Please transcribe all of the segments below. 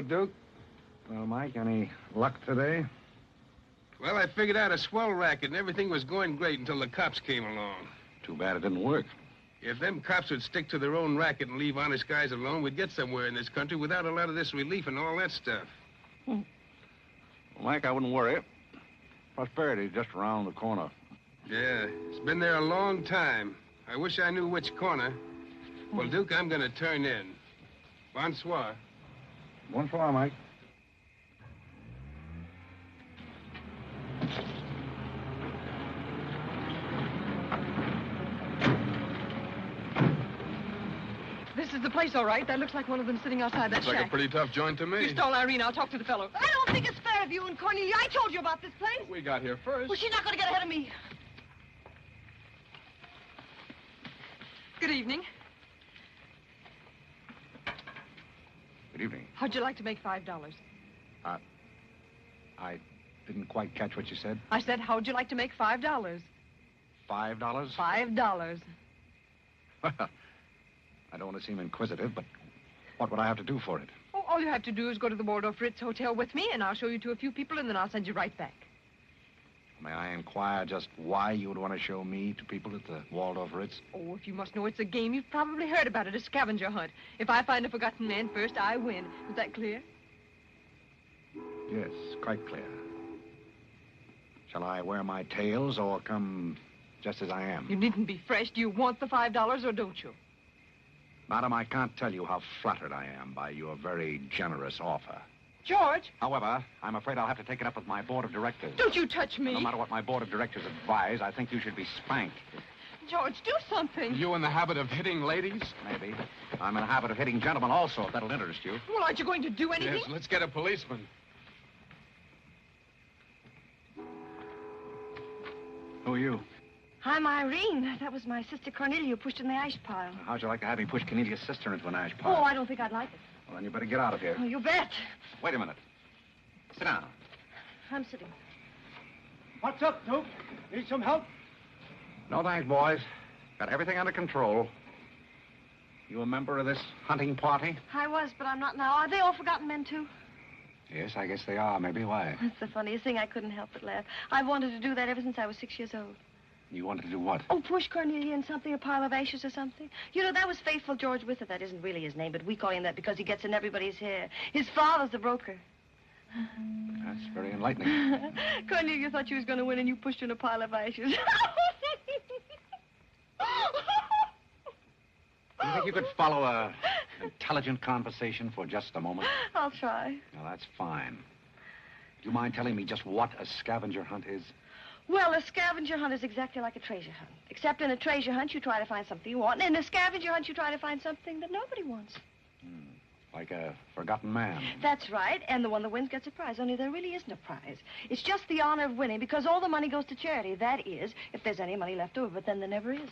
Hello, Duke. Well, Mike, any luck today? Well, I figured out a swell racket, and everything was going great until the cops came along. Too bad it didn't work. If them cops would stick to their own racket and leave honest guys alone, we'd get somewhere in this country without a lot of this relief and all that stuff. Well, Mike, I wouldn't worry. Prosperity's just around the corner. Yeah, it's been there a long time. I wish I knew which corner. Well, Duke, I'm going to turn in. Bonsoir. Bonsoir, Mike. This is the place, all right. That looks like one of them sitting outside that Looks shack. like a pretty tough joint to me. You stole Irene. I'll talk to the fellow. I don't think it's fair of you and Cornelia. I told you about this place. We got here first. Well, she's not going to get ahead of me. Good evening. Good evening. How'd you like to make $5? I didn't quite catch what you said. I said, how'd you like to make $5? $5? $5. Well, I don't want to seem inquisitive, but what would I have to do for it? Oh, all you have to do is go to the Waldorf Ritz Hotel with me, and I'll show you to a few people, and then I'll send you right back. May I inquire just why you would want to show me to people at the Waldorf Ritz? Oh, if you must know it's a game, you've probably heard about it, a scavenger hunt. If I find a forgotten man first, I win. Is that clear? Yes, quite clear. Shall I wear my tails or come just as I am? You needn't be fresh. Do you want the $5 or don't you? Madam, I can't tell you how flattered I am by your very generous offer. George! However, I'm afraid I'll have to take it up with my board of directors. Don't you touch me. No matter what my board of directors advise, I think you should be spanked. George, do something. You in the habit of hitting ladies? Maybe. I'm in the habit of hitting gentlemen also, if that'll interest you. Well, aren't you going to do anything? Yes, let's get a policeman. Who are you? I'm Irene. That was my sister Cornelia who pushed in the ash pile. How'd you like to have me push Cornelia's sister into an ash Oh, pile? I don't think I'd like it. Well, then you better get out of here. Oh, you bet. Wait a minute. Sit down. I'm sitting. What's up, Duke? Need some help? No thanks, boys. Got everything under control. You a member of this hunting party? I was, but I'm not now. Are they all forgotten men, too? Yes, I guess they are. Maybe. Why? That's the funniest thing. I couldn't help but laugh. I've wanted to do that ever since I was 6 years old. You wanted to do what? Oh, push Cornelia in something, a pile of ashes or something. You know, that was Faithful George Wither. That isn't really his name, but we call him that because he gets in everybody's hair. His father's the broker. That's very enlightening. Cornelia thought she was going to win, and you pushed her in a pile of ashes. Do you think you could follow an intelligent conversation for just a moment? I'll try. Now, that's fine. Do you mind telling me just what a scavenger hunt is? Well, a scavenger hunt is exactly like a treasure hunt. Except in a treasure hunt, you try to find something you want, and in a scavenger hunt, you try to find something that nobody wants. Like a forgotten man. That's right, and the one that wins gets a prize, only there really isn't a prize. It's just the honor of winning, because all the money goes to charity. That is, if there's any money left over, but then there never is.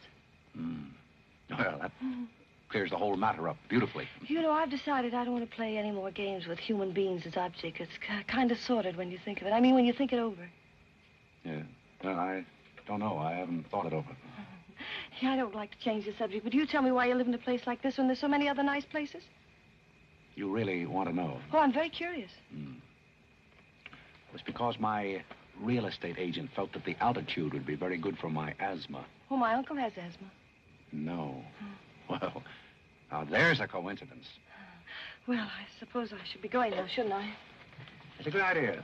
Well, that clears the whole matter up beautifully. You know, I've decided I don't want to play any more games with human beings as objects. It's kind of sordid when you think of it. I mean, when you think it over. Yeah. Well, I don't know. I haven't thought it over. Yeah, I don't like to change the subject, but you tell me why you live in a place like this when there's so many other nice places? You really want to know? Oh, I'm very curious. It was because my real estate agent felt that the altitude would be very good for my asthma. Oh, my uncle has asthma. No. Well, now there's a coincidence. Well, I suppose I should be going now, shouldn't I? It's a good idea.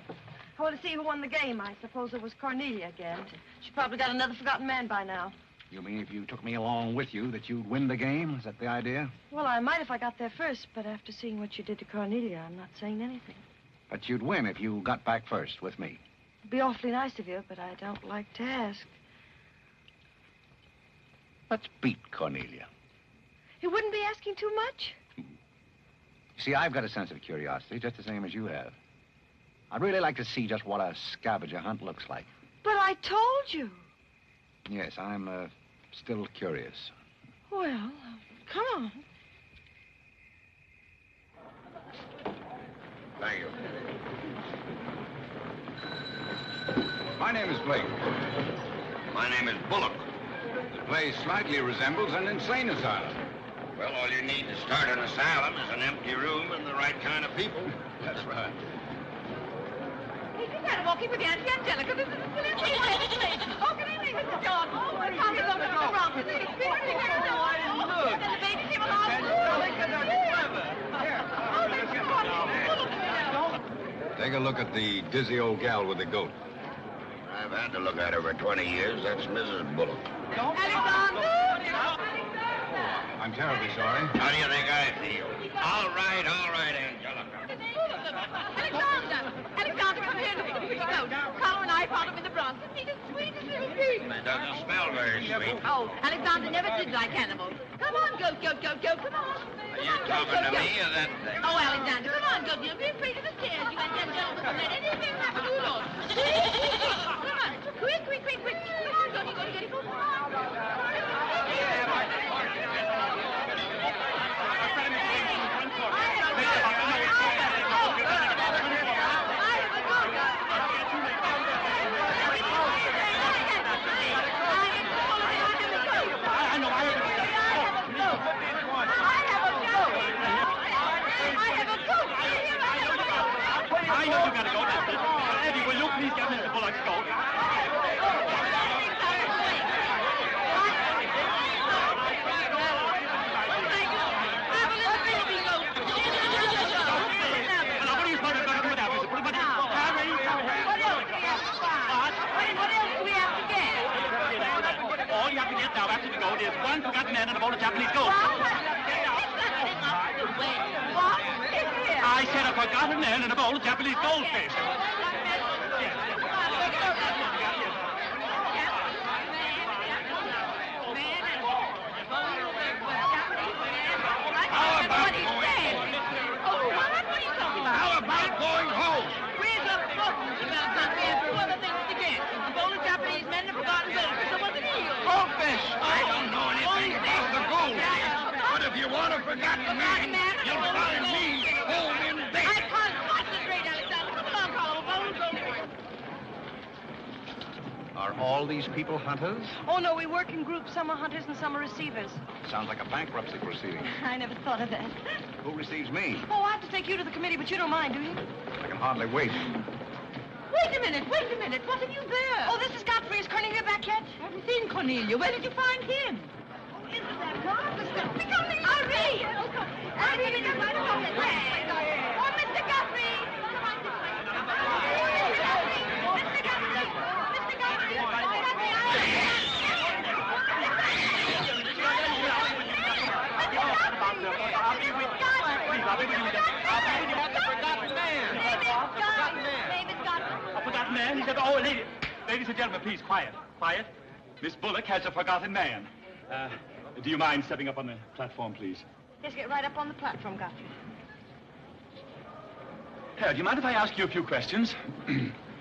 I want to see who won the game. I suppose it was Cornelia again. She probably got another forgotten man by now. You mean if you took me along with you that you'd win the game? Is that the idea? Well, I might if I got there first, but after seeing what you did to Cornelia, I'm not saying anything. But you'd win if you got back first with me. It'd be awfully nice of you, but I don't like to ask. Let's beat Cornelia. You wouldn't be asking too much? See, I've got a sense of curiosity, just the same as you have. I'd really like to see just what a scavenger hunt looks like. But I told you. Yes, I'm still curious. Well, come on. Thank you. My name is Blake. My name is Bullock. The place slightly resembles an insane asylum. Well, all you need to start an asylum is an empty room and the right kind of people. walking with the Auntie Angelica. This is a silly legislation. Oh, good evening, Mr. John. Oh, my Tommy is over the wrong. And the baby came along. Take a look at the dizzy old gal with the goat. I've had to look at her for 20 years. That's Mrs. Bullock. Alexander! I'm terribly sorry. How do you think I feel? All right, Angelica. Alexander, come here. Look at the pretty goat. Carole and I found him in the Bronx. Isn't he the sweetest little thing? It doesn't smell very sweet. Oh, Alexander never did like animals. Come on, goat, come on. Are you talking to me or that thing? Oh, Alexander, come on, goat. You'll be afraid of the stairs. You and them gentlemen won't let anything happen to you, Lord. Come on. Quick. Come on, goat. You go. Come on. I know you gotta go now. Eddie, will you please get Mr. Bullock's goat? All you have to get now after the goat is one forgotten man and a bowl of Japanese gold. I said a forgotten man and a bowl of Japanese goldfish. How about going home? Where's the buttons about that? We have two other things to get. A bowl of Japanese men and a forgotten goldfish. So what's the deal? Goldfish! I don't know anything about the goldfish. But if you want a forgotten man, you'll find me home in I bed. can't concentrate, Alexander. Come along, Carole. Bowl of goldfish. Are all these people hunters? Oh, no, we work in groups. Some are hunters and some are receivers. Sounds like a bankruptcy proceeding. I never thought of that. Who receives me? Oh, I have to take you to the committee, but you don't mind, do you? I can hardly wait. Wait a minute. What have you there? Oh, this is Godfrey. Is Cornelia back yet? I haven't seen Cornelia. Where did you find him? Isn't that marvelous? Mr. Godfrey! Hurry! Oh, Mr. Godfrey! A forgotten man? He said, oh, ladies and gentlemen, please, quiet. Miss Bullock has a forgotten man. Do you mind stepping up on the platform, please? Yes, get right up on the platform, Godfrey. Do you mind if I ask you a few questions?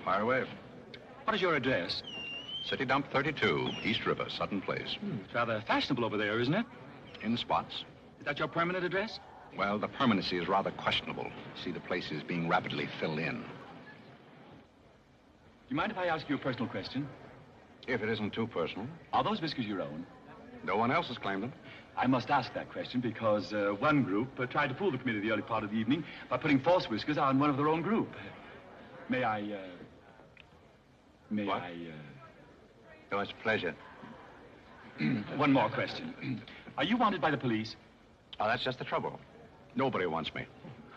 Fire away. What is your address? City Dump 32, East River, Sutton Place. It's rather fashionable over there, isn't it? In spots. Is that your permanent address? Well, the permanency is rather questionable. See, the place is being rapidly filled in. Do you mind if I ask you a personal question? If it isn't too personal. Are those whiskers your own? No one else has claimed them. I must ask that question because one group tried to fool the committee the early part of the evening by putting false whiskers on one of their own group. May I... What? Oh, it's a pleasure. One more question. Are you wanted by the police? Oh, that's just the trouble. Nobody wants me.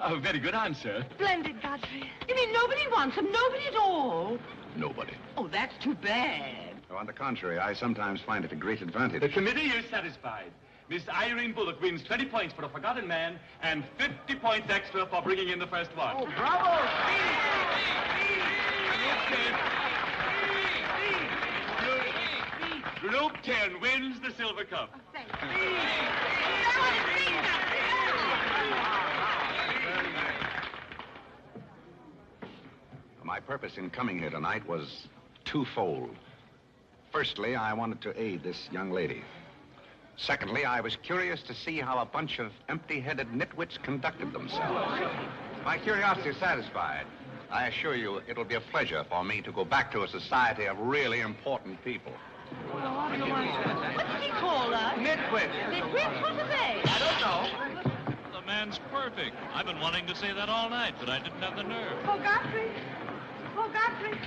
Oh, very good answer. Splendid, Godfrey. You mean nobody wants him? Nobody at all? Nobody. Oh, that's too bad. Oh, on the contrary, I sometimes find it a great advantage. The committee is satisfied. Miss Irene Bullock wins 20 points for a forgotten man and 50 points extra for bringing in the first one. Oh, bravo! Group 10 wins the silver cup. My purpose in coming here tonight was twofold. Firstly, I wanted to aid this young lady. Secondly, I was curious to see how a bunch of empty-headed nitwits conducted themselves. My curiosity is satisfied. I assure you it'll be a pleasure for me to go back to a society of really important people. What did he call us? Nitwit. Nitwits? What are they? I don't know. The man's perfect. I've been wanting to say that all night, but I didn't have the nerve. Oh, Godfrey. Oh, Godfrey.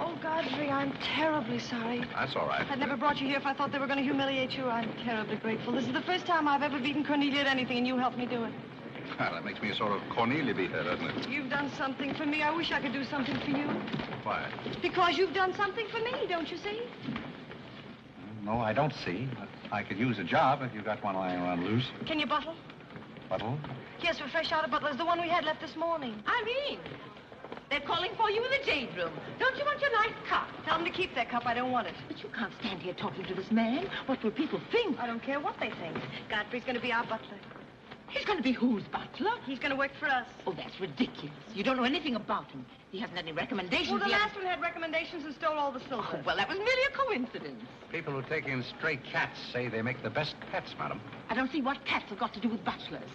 Oh, Godfrey, I'm terribly sorry. That's all right. I'd never brought you here if I thought they were going to humiliate you. I'm terribly grateful. This is the first time I've ever beaten Cornelia at anything, and you helped me do it. Well, that makes me a sort of Cornelia beater, doesn't it? You've done something for me. I wish I could do something for you. Why? Because you've done something for me, don't you see? No, I don't see. But I could use a job if you've got one lying around loose. Can you bottle? Buttle? Yes, we're fresh out of Butler's, the one we had left this morning. Irene, they're calling for you in the jade room. Don't you want your nice cup? Tell them to keep their cup. I don't want it. But you can't stand here talking to this man. What will people think? I don't care what they think. Godfrey's going to be our butler. He's going to be whose butler? He's going to work for us. Oh, that's ridiculous. You don't know anything about him. He hasn't any recommendations. Well, the yet. last one had recommendations and stole all the silver. Oh, well, that was merely a coincidence. People who take in stray cats say they make the best pets, madam. I don't see what cats have got to do with butlers.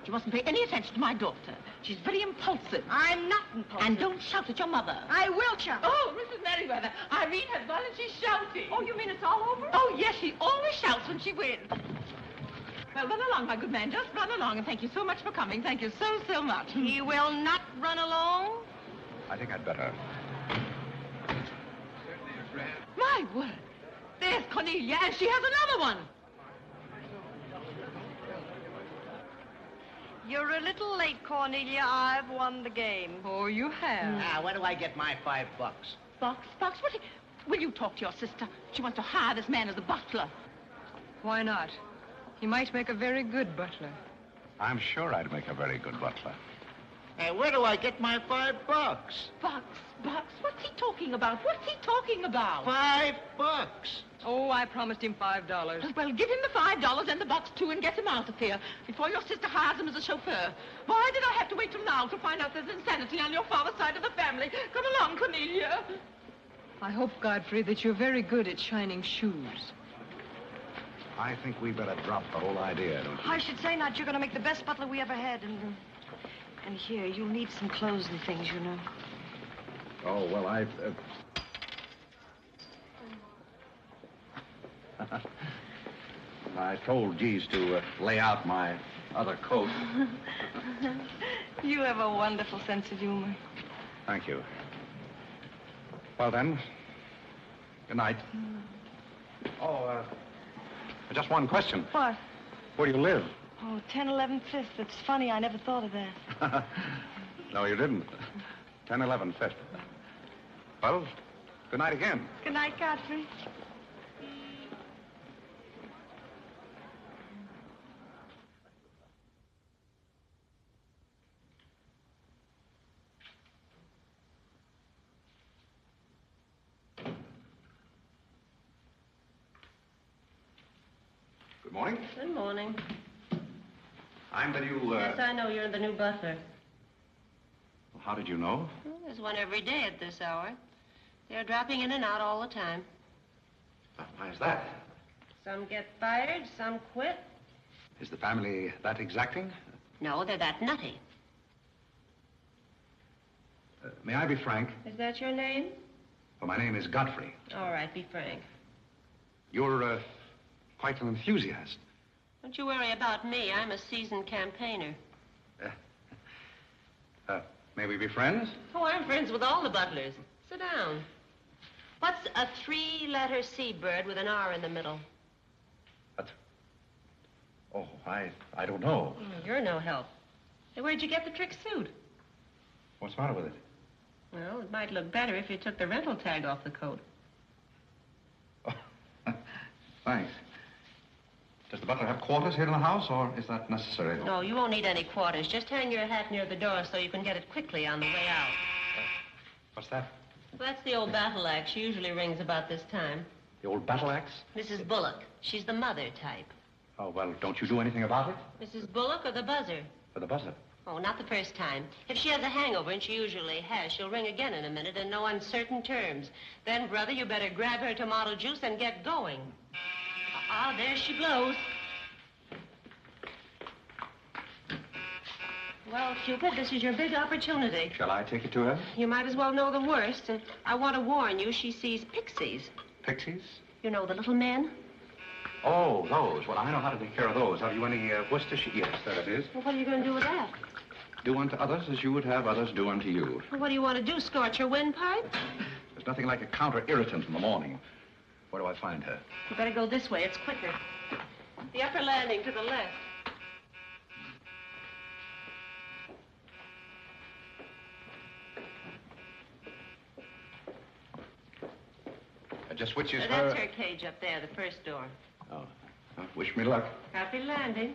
You mustn't pay any attention to my daughter. She's very impulsive. I'm not impulsive. And don't shout at your mother. I will shout. Oh, Mrs. Merriweather, Irene has won and she's shouting. Oh, you mean it's all over? Oh, yes, she always shouts when she wins. Well, run along, my good man. Just run along, and thank you so much for coming. Thank you so, so much. He will not run along. I think I'd better. My word. There's Cornelia, and she has another one. You're a little late, Cornelia. I've won the game. Oh, you have? Now, where do I get my $5? Box? What? Will you talk to your sister? She wants to hire this man as a butler. Why not? He might make a very good butler. I'm sure I'd make a very good butler. Hey, where do I get my $5? Box? What's he talking about? What's he talking about? $5. Oh, I promised him $5. Well, give him the $5 and the box, too, and get him out of here before your sister hires him as a chauffeur. Why did I have to wait till now to find out there's insanity on your father's side of the family? Come along, Cornelia. I hope, Godfrey, that you're very good at shining shoes. I think we better drop the whole idea, don't you? I should say not. You're going to make the best butler we ever had. And here, you'll need some clothes and things, you know. Oh, well, I told Geese to lay out my other coat. You have a wonderful sense of humor. Thank you. Well, then, good night. Oh, just one question. What? Where do you live? Oh, 1011 Fifth. It's funny. I never thought of that. No, you didn't. 1011 Fifth. Well, good night again. Good night, Godfrey. Good morning. Good morning. I'm the new, Yes, I know you're the new butler. How did you know? Well, there's one every day at this hour. They're dropping in and out all the time. Why is that? Some get fired, some quit. Is the family that exacting? No, they're that nutty. May I be frank? Is that your name? Well, my name is Godfrey. All right, be frank. You're, quite an enthusiast. Don't you worry about me. I'm a seasoned campaigner. May we be friends? Oh, I'm friends with all the butlers. Sit down. What's a three-letter seabird with an R in the middle? Oh, I don't know. You're no help. Hey, where'd you get the trick suit? What's the matter with it? Well, it might look better if you took the rental tag off the coat. Oh, thanks. Does the butler have quarters here in the house, or is that necessary? No, you won't need any quarters. Just hang your hat near the door so you can get it quickly on the way out. What's that? Well, that's the old battle axe. She usually rings about this time. The old battle axe? Mrs. Bullock. She's the mother type. Oh, well, don't you do anything about it? Mrs. Bullock or the buzzer? For the buzzer. Oh, not the first time. If she has a hangover, and she usually has, she'll ring again in a minute in no uncertain terms. Then, brother, you better grab her tomato juice and get going. There she blows. Well, Cupid, this is your big opportunity. Shall I take it to her? You might as well know the worst, and I want to warn you, she sees pixies. Pixies? You know, the little men? Oh, those. Well, I know how to take care of those. Have you any Worcestershire? Yes, there it is. Well, what are you going to do with that? Do unto others as you would have others do unto you. Well, what do you want to do, scorch your windpipe? There's nothing like a counter-irritant in the morning. Where do I find her? You better go this way. It's quicker. The upper landing to the left. Just which is her... That's her cage up there, the first door. Oh. Well, wish me luck. Happy landing.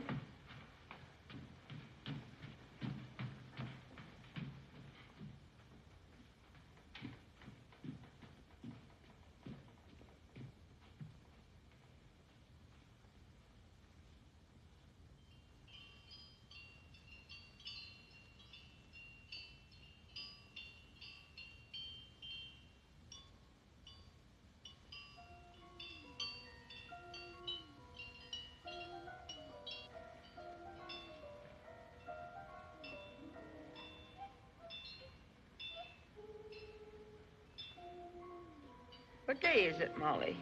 What day is it, Molly?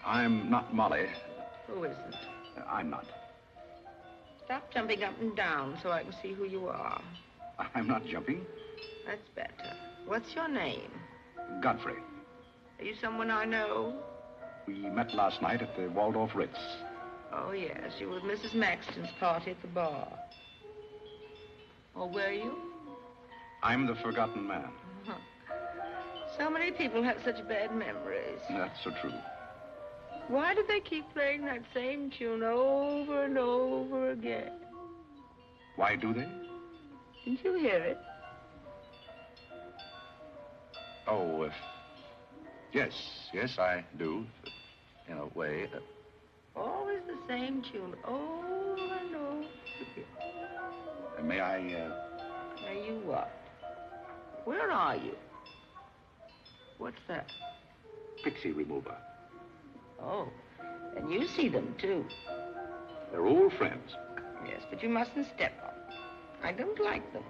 I'm not Molly. Who isn't? I'm not. Stop jumping up and down so I can see who you are. I'm not jumping. That's better. What's your name? Godfrey. Are you someone I know? We met last night at the Waldorf Ritz. Oh, yes. You were at Mrs. Maxton's party at the bar. Or were you? I'm the forgotten man. So many people have such bad memories. That's so true. Why do they keep playing that same tune over and over again? Why do they? Didn't you hear it? Oh, yes, I do, in a way. Always the same tune, over and over again. May I, May you what? Where are you? What's that? Pixie remover. Oh, and you see them, too. They're old friends. Yes, but you mustn't step on them. I don't like them.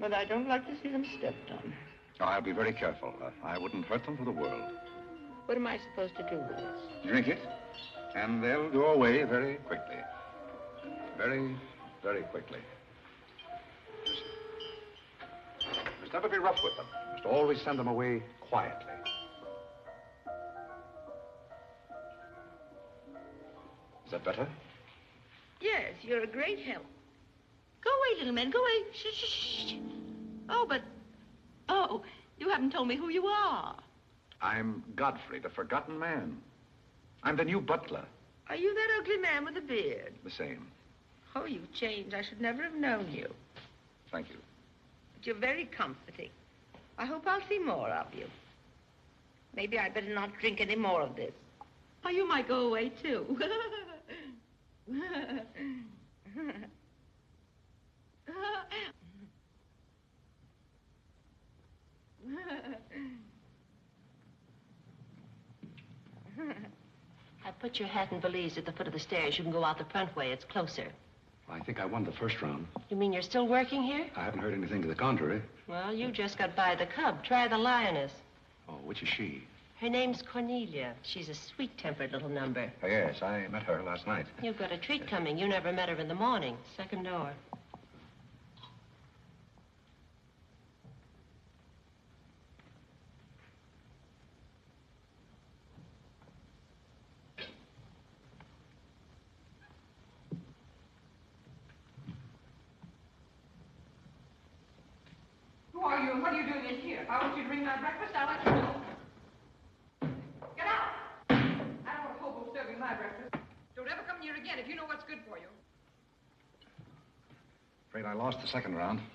But I don't like to see them stepped on. Oh, I'll be very careful. I wouldn't hurt them for the world. What am I supposed to do with this? Drink it, and they'll go away very quickly. Very, very quickly. Must never be rough with them. Must always send them away quietly. Is that better? Yes, you're a great help. Go away, little man, go away. Shh, shh, shh. Oh, but... Oh, you haven't told me who you are. I'm Godfrey, the forgotten man. I'm the new butler. Are you that ugly man with the beard? The same. Oh, you've changed. I should never have known you. Thank you. But you're very comforting. I hope I'll see more of you. Maybe I'd better not drink any more of this. Oh, you might go away, too. I put your hat and valise at the foot of the stairs. You can go out the front way. It's closer. I think I won the first round. You mean you're still working here? I haven't heard anything to the contrary. Well, you just got by the cub. Try the lioness. Oh, which is she? Her name's Cornelia. She's a sweet-tempered little number. Oh, yes, I met her last night. You've got a treat coming. You never met her in the morning. Second door. Who are you and what are you doing in here? If I want you to bring my breakfast, I'll let you know. Get out! I don't want a hobo serving my breakfast. Don't ever come here again if you know what's good for you. Afraid I lost the second round. Hey,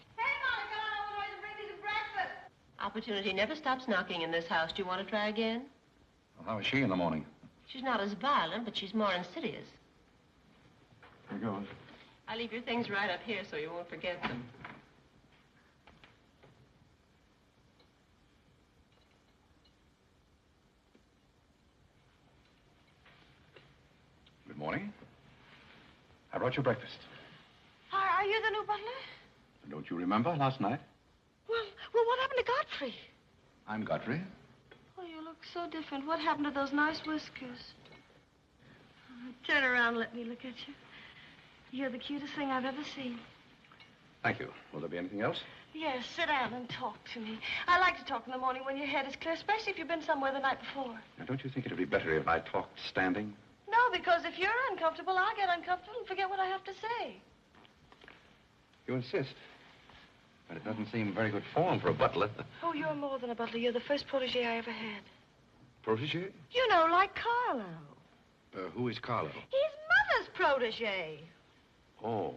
Molly, come on over and bring me some breakfast. Opportunity never stops knocking in this house. Do you want to try again? Well, how is she in the morning? She's not as violent, but she's more insidious. Here goes. I leave your things right up here so you won't forget them. Good morning. I brought you breakfast. Are you the new butler? Don't you remember last night? Well, what happened to Godfrey? I'm Godfrey. Oh, you look so different. What happened to those nice whiskers? Oh, turn around and let me look at you. You're the cutest thing I've ever seen. Thank you. Will there be anything else? Yes, sit down and talk to me. I like to talk in the morning when your head is clear, especially if you've been somewhere the night before. Now, don't you think it'd be better if I talked standing? No, because if you're uncomfortable, I'll get uncomfortable and forget what I have to say. You insist. But it doesn't seem very good form for a butler. Oh, you're more than a butler. You're the first protege I ever had. Protege? You know, like Carlo. Who is Carlo? He's Mother's protege. Oh.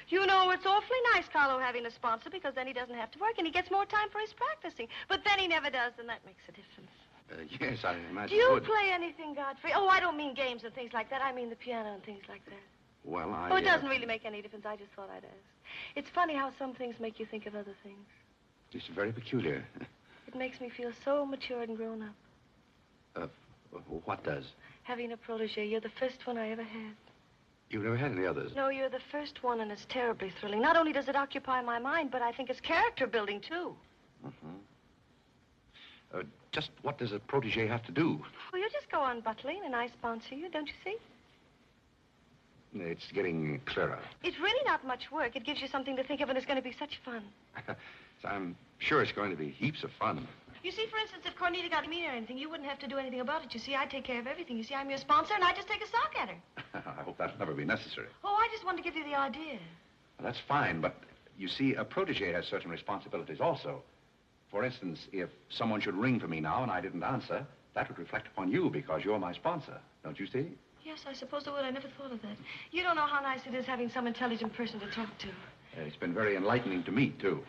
You know, it's awfully nice, Carlo, having a sponsor, because then he doesn't have to work and he gets more time for his practicing. But then he never does, and that makes a difference. Yes, I imagine. Do you play anything, Godfrey? Oh, I don't mean games and things like that. I mean the piano and things like that. Well, Oh, it doesn't really make any difference. I just thought I'd ask. It's funny how some things make you think of other things. It's very peculiar. It makes me feel so matured and grown up. What does? Having a protege. You're the first one I ever had. You've never had any others? No, you're the first one, and it's terribly thrilling. Not only does it occupy my mind, but I think it's character building, too. Just what does a protege have to do? Well, you just go on butling, and I sponsor you, don't you see? It's getting clearer. It's really not much work. It gives you something to think of, and it's going to be such fun. So I'm sure it's going to be heaps of fun. You see, for instance, if Cornita got me or anything, you wouldn't have to do anything about it. You see, I take care of everything. You see, I'm your sponsor, and I just take a sock at her. I hope that'll never be necessary. Oh, I just wanted to give you the idea. Well, that's fine, but you see, a protege has certain responsibilities also. For instance, if someone should ring for me now and I didn't answer, that would reflect upon you because you're my sponsor. Don't you see? Yes, I suppose it would. I never thought of that. You don't know how nice it is having some intelligent person to talk to. It's been very enlightening to me, too.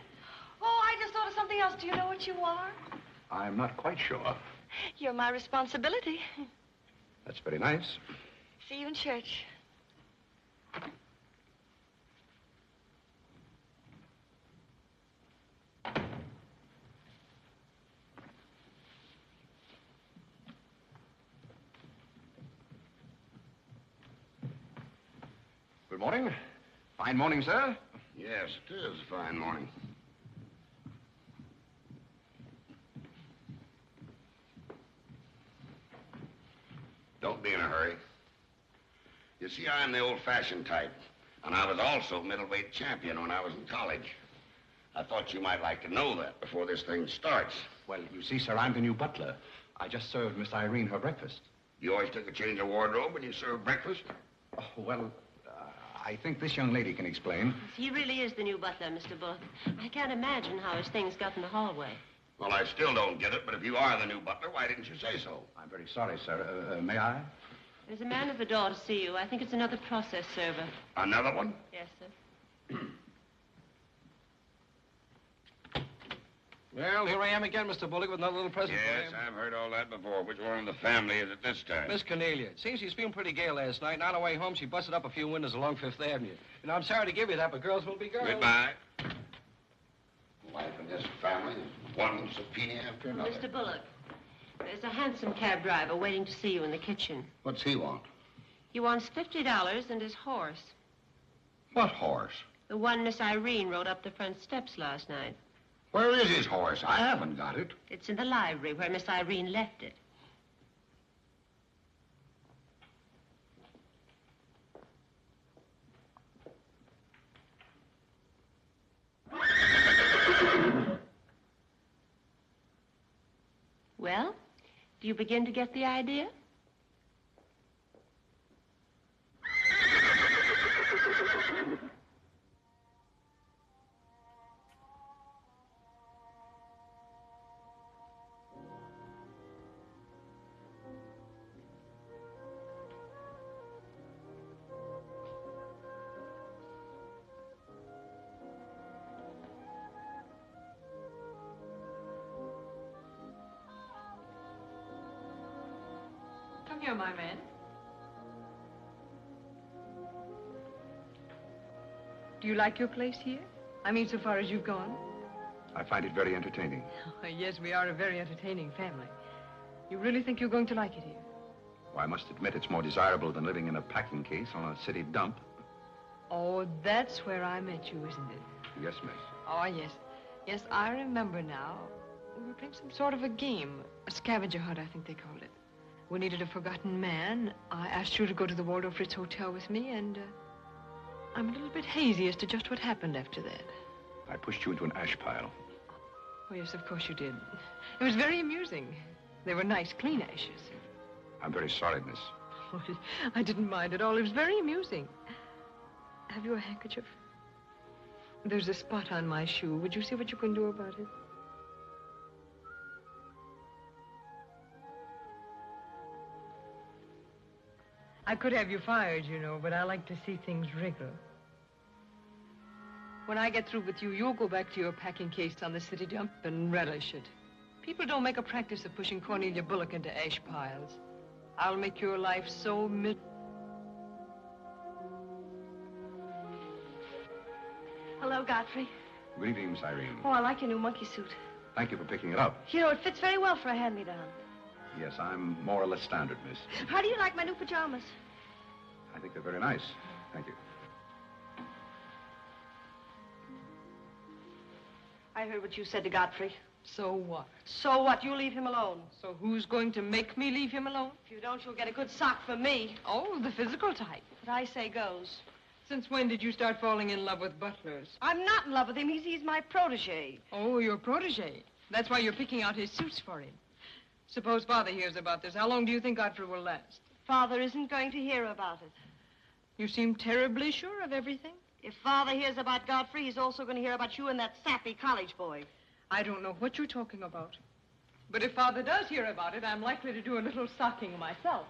Oh, I just thought of something else. Do you know what you are? I'm not quite sure. You're my responsibility. That's very nice. See you in church. Good morning. Fine morning, sir. Yes, it is a fine morning. Don't be in a hurry. You see, I'm the old-fashioned type, and I was also middleweight champion when I was in college. I thought you might like to know that before this thing starts. Well, you see, sir, I'm the new butler. I just served Miss Irene her breakfast. You always took a change of wardrobe when you served breakfast? Oh, well, I think this young lady can explain. He really is the new butler, Mr. Bullock. I can't imagine how his things got in the hallway. Well, I still don't get it, but if you are the new butler, why didn't you say so? I'm very sorry, sir. May I? There's a man at the door to see you. I think it's another process server. Another one? Yes, sir. Well, here I am again, Mr. Bullock, with another little present for Yes, you. I've heard all that before. Which one in the family is it this time? Miss Cornelia. It seems she's feeling pretty gay last night, and on her way home, she busted up a few windows along Fifth Avenue. You know, I'm sorry to give you that, but girls will be girls. Goodbye. Life in this family is one subpoena after another. Mr. Bullock, there's a hansom cab driver waiting to see you in the kitchen. What's he want? He wants $50 and his horse. What horse? The one Miss Irene rode up the front steps last night. Where is his horse? I haven't got it. It's in the library where Miss Irene left it. Well, do you begin to get the idea? Come here, my man. Do you like your place here? I mean, so far as you've gone? I find it very entertaining. Yes, we are a very entertaining family. You really think you're going to like it here? Well, I must admit it's more desirable than living in a packing case on a city dump. Oh, that's where I met you, isn't it? Yes, miss. Oh, yes. Yes, I remember now. We were playing some sort of a game. A scavenger hunt, I think they called it. We needed a forgotten man. I asked you to go to the Waldorf Ritz Hotel with me, and I'm a little bit hazy as to just what happened after that. I pushed you into an ash pile. Oh, yes, of course you did. It was very amusing. They were nice, clean ashes. I'm very sorry, miss. Oh, I didn't mind at all. It was very amusing. Have you a handkerchief? There's a spot on my shoe. Would you see what you can do about it? I could have you fired, you know, but I like to see things wriggle. When I get through with you, you'll go back to your packing case on the city dump and relish it. People don't make a practice of pushing Cornelia Bullock into ash piles. I'll make your life so Hello, Godfrey. Good evening, Miss Irene. Oh, I like your new monkey suit. Thank you for picking it up. You know, it fits very well for a hand-me-down. Yes, I'm more or less standard, miss. How do you like my new pajamas? I think they're very nice. Thank you. I heard what you said to Godfrey. So what? So what? You leave him alone. So who's going to make me leave him alone? If you don't, you'll get a good sock from me. Oh, the physical type. What I say goes. Since when did you start falling in love with butlers? I'm not in love with him. He's my protege. Oh, your protege. That's why you're picking out his suits for him. Suppose Father hears about this. How long do you think Godfrey will last? Father isn't going to hear about it. You seem terribly sure of everything. If Father hears about Godfrey, he's also going to hear about you and that sappy college boy. I don't know what you're talking about. But if Father does hear about it, I'm likely to do a little socking myself.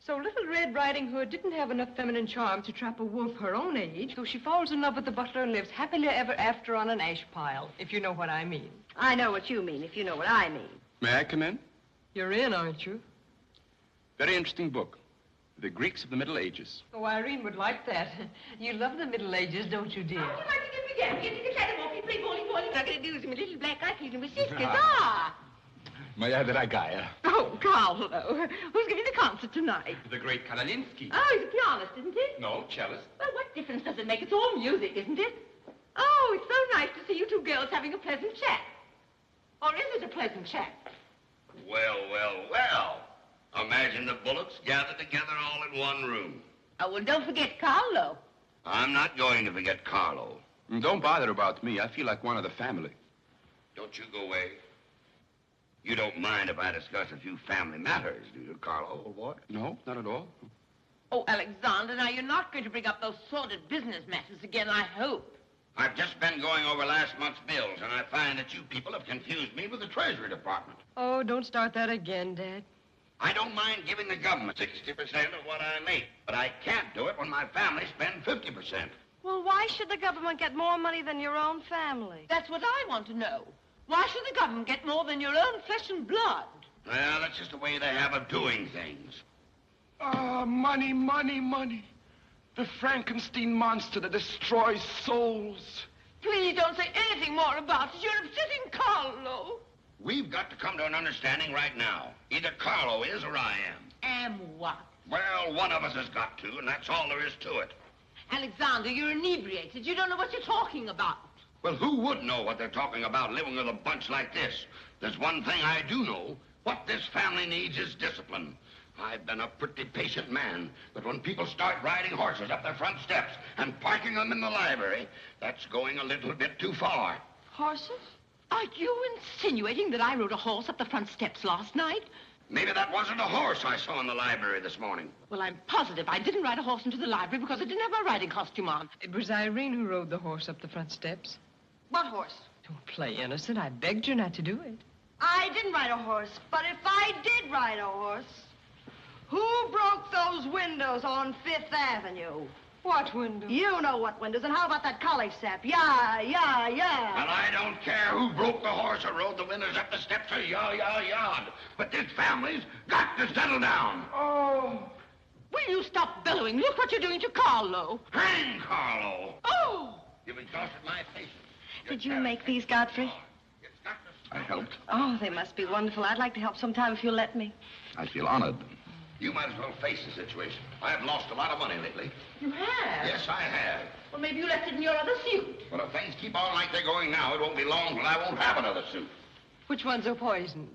So Little Red Riding Hood didn't have enough feminine charm to trap a wolf her own age, so she falls in love with the butler and lives happily ever after on an ash pile, if you know what I mean. I know what you mean, if you know what I mean. May I come in? You're in, aren't you? Very interesting book. The Greeks of the Middle Ages. Oh, Irene would like that. You love the Middle Ages, don't you, dear? How would you like to get began? Get to the cat and walk, play bowling. I'm going to do is my little black eye feeling with sisters. Ah! May I have that Oh, Carole, who's giving the concert tonight? The great Karolinsky. Oh, he's a pianist, isn't he? No, cellist. Well, what difference does it make? It's all music, isn't it? Oh, it's so nice to see you two girls having a pleasant chat. Or is it a pleasant chat? Well, well, well. Imagine the Bullocks gathered together all in one room. Oh, well, don't forget Carlo. I'm not going to forget Carlo. Don't bother about me. I feel like one of the family. Don't you go away. You don't mind if I discuss a few family matters, do you, Carlo, old boy? No, not at all. Oh, Alexander, now you're not going to bring up those sordid business matters again, I hope. I've just been going over last month's bills, and I find that you people have confused me with the Treasury Department. Oh, don't start that again, Dad. I don't mind giving the government 60% of what I make, but I can't do it when my family spend 50%. Well, why should the government get more money than your own family? That's what I want to know. Why should the government get more than your own flesh and blood? Well, that's just the way they have of doing things. Ah, money, money, money. The Frankenstein monster that destroys souls. Please don't say anything more about it. You're upsetting Carlo. We've got to come to an understanding right now. Either Carlo is or I am. Am what? Well, one of us has got to, and that's all there is to it. Alexander, you're inebriated. You don't know what you're talking about. Well, who would know what they're talking about living with a bunch like this? There's one thing I do know. What this family needs is discipline. I've been a pretty patient man, but when people start riding horses up their front steps and parking them in the library, that's going a little bit too far. Horses? Are you insinuating that I rode a horse up the front steps last night? Maybe that wasn't a horse I saw in the library this morning. Well, I'm positive I didn't ride a horse into the library because I didn't have my riding costume on. It was Irene who rode the horse up the front steps. What horse? Don't play innocent. I begged you not to do it. I didn't ride a horse, but if I did ride a horse, who broke those windows on Fifth Avenue? What window? You know what windows, and how about that college sap? Yeah, yeah, yeah. Well, I don't care who broke the horse or rode the windows up the steps or yard. But this family's got to settle down. Oh. Will you stop bellowing? Look what you're doing to Carlo. Hang Carlo. Oh! You've exhausted my patience. Did you make these, Godfrey? I helped. Oh, they must be wonderful. I'd like to help sometime if you'll let me. I feel honored. You might as well face the situation. I've lost a lot of money lately. You have? Yes, I have. Well, maybe you left it in your other suit. But if things keep on like they're going now, it won't be long till I won't have another suit. Which ones are poisoned?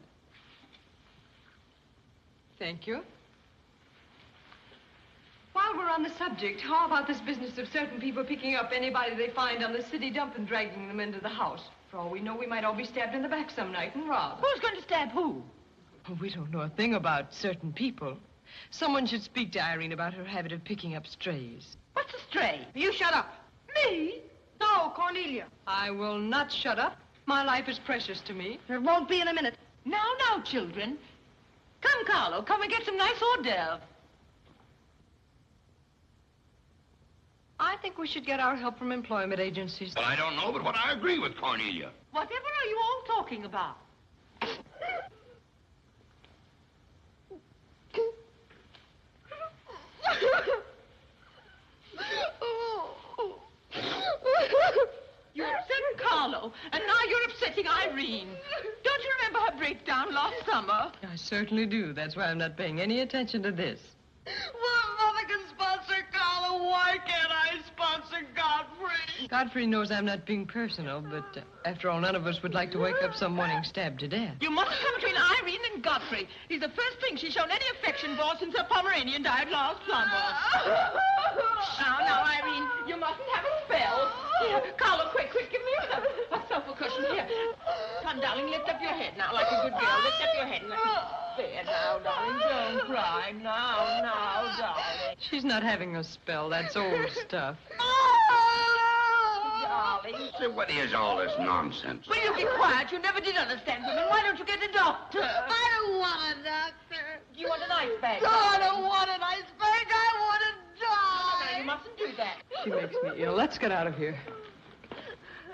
Thank you. Why while we're on the subject, how about this business of certain people picking up anybody they find on the city dump and dragging them into the house? For all we know, we might all be stabbed in the back some night and robbed. Who's going to stab who? Oh, we don't know a thing about certain people. Someone should speak to Irene about her habit of picking up strays. What's a stray? You shut up. Me? No, Cornelia. I will not shut up. My life is precious to me. It won't be in a minute. Now, children. Come, Carlo, come and get some nice hors d'oeuvre. I think we should get our help from employment agencies. Well, I don't know, but what I agree with Cornelia. Whatever are you all talking about? You upset Carlo, and now you're upsetting Irene. Don't you remember her breakdown last summer? I certainly do. That's why I'm not paying any attention to this. Well, Mother can sponsor Carla. Why can't I sponsor Godfrey? Godfrey knows I'm not being personal, but after all, none of us would like to wake up some morning stabbed to death. You mustn't come between Irene and Godfrey. He's the first thing she's shown any affection for since her Pomeranian died last summer. Now, Irene, you mustn't have a spell. Here, Carlo, quick, give me a sofa cushion here. Come, darling, lift up your head now, like a good girl. Lift up your head. There now, darling, don't cry. Now, darling. She's not having a spell. That's old stuff. Darling. So what is all this nonsense? Will you be quiet? You never did understand women. Why don't you get a doctor? I don't want a doctor. Do you want an ice bag? No, I don't want an ice bag. I want to die. No, you mustn't do that. She makes me ill. Let's get out of here.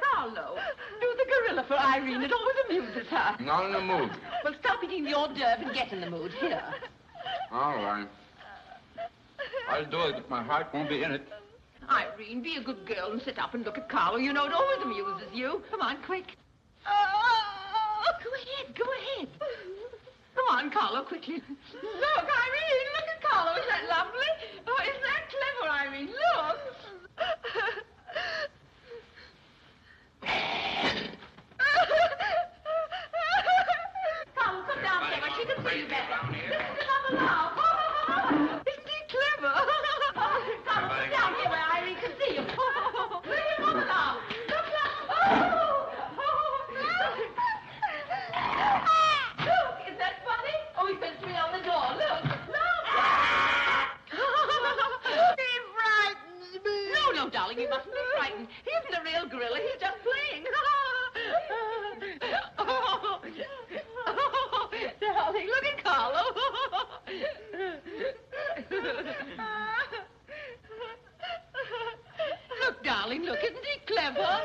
Carlo, do the gorilla for Irene. It always amuses her. Not in the mood. Well, stop eating the hors d'oeuvre and get in the mood. Here. All right. I'll do it, but my heart won't be in it. Irene, be a good girl and sit up and look at Carlo. You know it always amuses you. Come on, quick. Go ahead. Come on, Carlo, quickly. Look, Irene, look at Carlo. Isn't that lovely? Oh, isn't that clever, Irene? Look. Carlo, come down, Cava. She can see you better. Listen to Mama now. Isn't he clever? Carlo, come down here where Irene can see you. Look at Mama now. Look. Look, is that funny? Oh, he's going to swing on the door. Look. He frightens me. No, darling, you mustn't be frightened. He isn't a real gorilla. He's just playing. Darling, look at Carlo. Look, darling, look. Isn't he clever?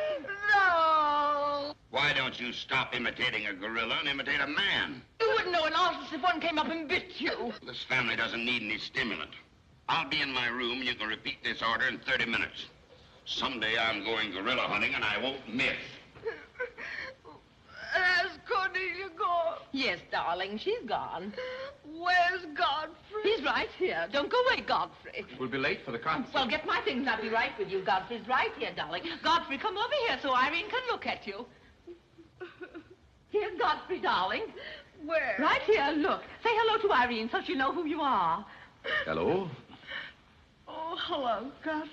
No. Why don't you stop imitating a gorilla and imitate a man? You wouldn't know an artist if one came up and bit you. This family doesn't need any stimulant. I'll be in my room and you can repeat this order in 30 minutes. Someday I'm going gorilla hunting and I won't miss. Has Cornelia gone? Yes, darling, she's gone. Where's Godfrey? He's right here. Don't go away, Godfrey. We'll be late for the concert. Well, get my things and I'll be right with you. Godfrey's right here, darling. Godfrey, come over here so Irene can look at you. Here's Godfrey, darling. Where? Right here, look. Say hello to Irene so she'll know who you are. Hello? Oh, hello, Godfrey.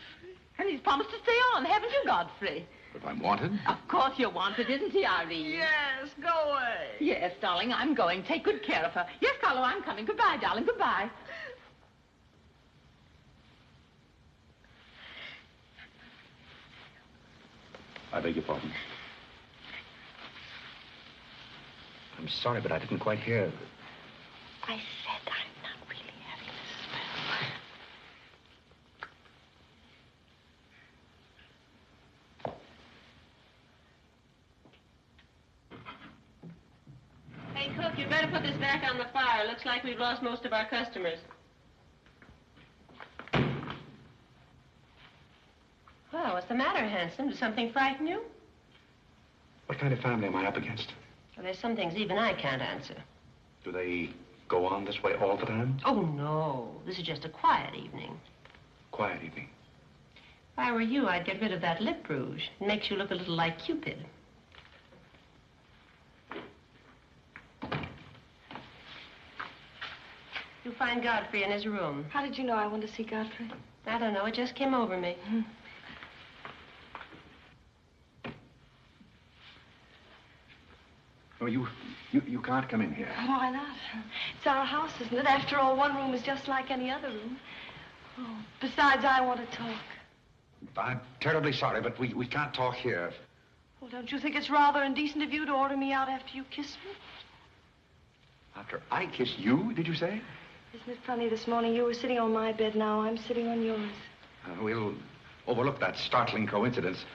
And he's promised to stay on, haven't you, Godfrey? If I'm wanted? Of course you're wanted, isn't he, Irene? Yes, go away. Yes, darling, I'm going. Take good care of her. Yes, Carlo, I'm coming. Goodbye, darling. Goodbye. I beg your pardon. I'm sorry, but I didn't quite hear. I said I'm not really having a spell. Hey, cook, you'd better put this back on the fire. Looks like we've lost most of our customers. Well, what's the matter, handsome? Does something frighten you? What kind of family am I up against? Well, there's some things even I can't answer. Do they go on this way all the time? Oh, no. This is just a quiet evening. Quiet evening. If I were you, I'd get rid of that lip rouge. It makes you look a little like Cupid. You'll find Godfrey in his room. How did you know I wanted to see Godfrey? I don't know. It just came over me. Oh, you can't come in here. Why not? It's our house, isn't it? After all, one room is just like any other room. Oh, besides, I want to talk. I'm terribly sorry, but we can't talk here. Well, don't you think it's rather indecent of you to order me out after you kiss me? After I kiss you, did you say? Isn't it funny? This morning you were sitting on my bed, now I'm sitting on yours. We'll overlook that startling coincidence.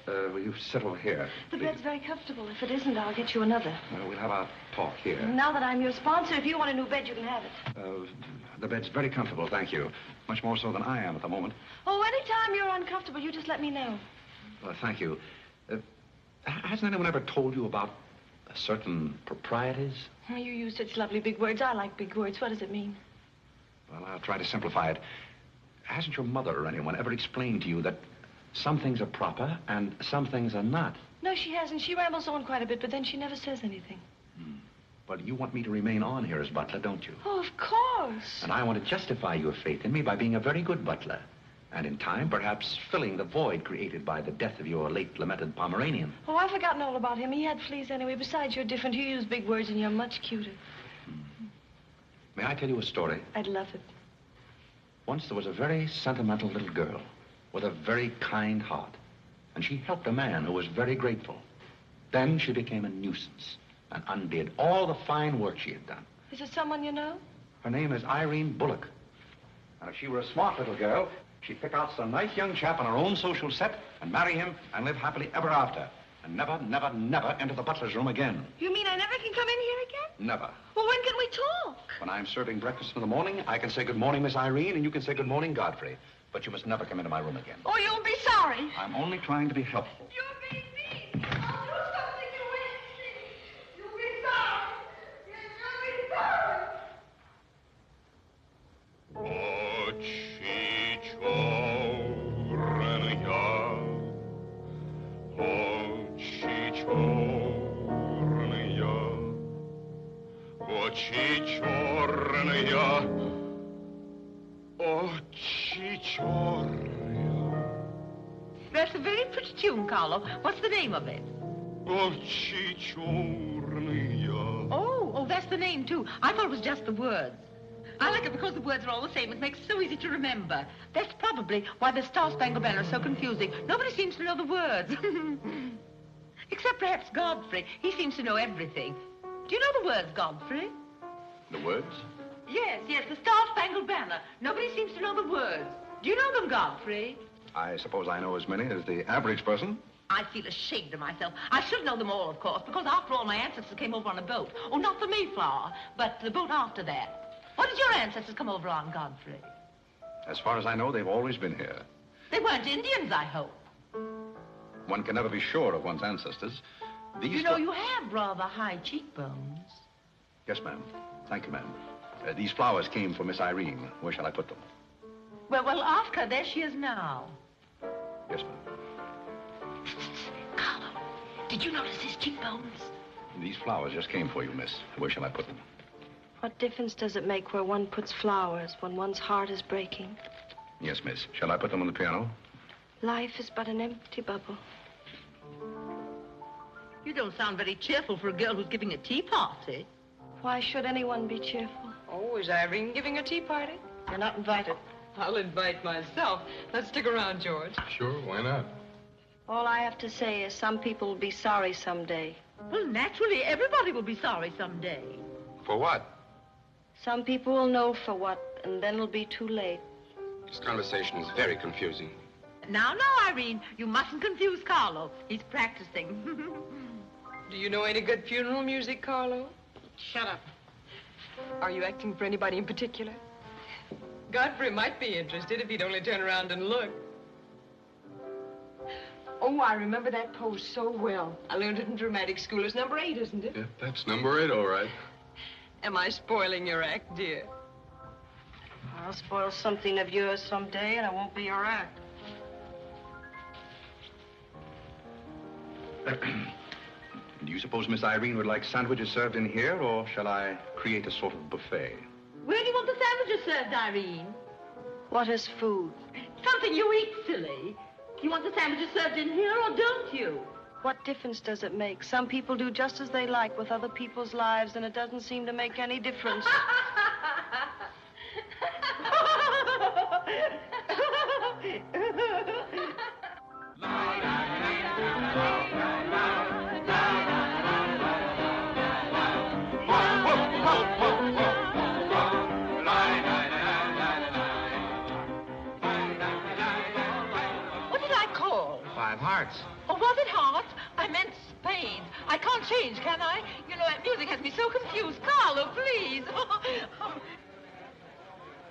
Will you sit over here? The please? bed's very comfortable. If it isn't, I'll get you another. We'll have our talk here. Now that I'm your sponsor, if you want a new bed, you can have it. The bed's very comfortable, thank you. Much more so than I am at the moment. Oh, anytime you're uncomfortable, you just let me know. Thank you. Hasn't anyone ever told you about certain proprieties? You use such lovely big words. I like big words. What does it mean? Well, I'll try to simplify it. Hasn't your mother or anyone ever explained to you that some things are proper and some things are not? No, she hasn't. She rambles on quite a bit, but then she never says anything. Well, you want me to remain on here as butler, don't you? Oh, of course. And I want to justify your faith in me by being a very good butler. And in time, perhaps filling the void created by the death of your late lamented Pomeranian. Oh, I've forgotten all about him. He had fleas anyway. Besides, you're different. You use big words and you're much cuter. May I tell you a story? I'd love it. Once there was a very sentimental little girl with a very kind heart. And she helped a man who was very grateful. Then she became a nuisance and undid all the fine work she had done. Is it someone you know? Her name is Irene Bullock. And if she were a smart little girl, she'd pick out some nice young chap on her own social set and marry him and live happily ever after. And never, never, never enter the butler's room again. You mean I never can come in here again? Never. Well, when can we talk? When I'm serving breakfast in the morning, I can say good morning, Miss Irene, and you can say good morning, Godfrey. But you must never come into my room again. Oh, you'll be sorry. I'm only trying to be helpful. You'll be mean. I'll do something you won't see. You'll be sorry. You'll be sorry. That's a very pretty tune, Carlo. What's the name of it? Oh, that's the name, too. I thought it was just the words. I like it because the words are all the same. It makes it so easy to remember. That's probably why the Star-Spangled Banner is so confusing. Nobody seems to know the words. Except perhaps Godfrey. He seems to know everything. Do you know the words, Godfrey? The words? Yes, the Star-Spangled Banner. Nobody seems to know the words. Do you know them, Godfrey? I suppose I know as many as the average person. I feel ashamed of myself. I should know them all, of course, because after all, my ancestors came over on a boat. Oh, not the Mayflower, but the boat after that. What did your ancestors come over on, Godfrey? As far as I know, they've always been here. They weren't Indians, I hope. One can never be sure of one's ancestors. You know, you have rather high cheekbones. Yes, ma'am. Thank you, ma'am. These flowers came for Miss Irene. Where shall I put them? Well, ask her. There she is now. Yes, ma'am. Carlo, did you notice his cheekbones? These flowers just came for you, miss. Where shall I put them? What difference does it make where one puts flowers when one's heart is breaking? Yes, miss. Shall I put them on the piano? Life is but an empty bubble. You don't sound very cheerful for a girl who's giving a tea party. Why should anyone be cheerful? Oh, is Irene giving a tea party? You're not invited. I'll invite myself. Let's stick around, George. Sure, why not? All I have to say is some people will be sorry someday. Well, naturally, everybody will be sorry someday. For what? Some people will know for what, and then it'll be too late. This conversation is very confusing. Now, Irene, you mustn't confuse Carlo. He's practicing. Do you know any good funeral music, Carlo? Shut up. Are you acting for anybody in particular? Godfrey might be interested if he'd only turn around and look. Oh, I remember that pose so well. I learned it in dramatic school. It's number 8, isn't it? Yeah, that's number 8, all right. Am I spoiling your act, dear? I'll spoil something of yours someday, and it won't be your act. Do you suppose Miss Irene would like sandwiches served in here, or shall I create a sort of buffet? Where do you want the sandwiches served, Irene? What is food? Something you eat, silly. You want the sandwiches served in here, or don't you? What difference does it make? Some people do just as they like with other people's lives, and it doesn't seem to make any difference. What did I call? 5 hearts. Oh, was it hearts? I meant spades. I can't change, can I? You know, that music has me so confused. Carlo, please.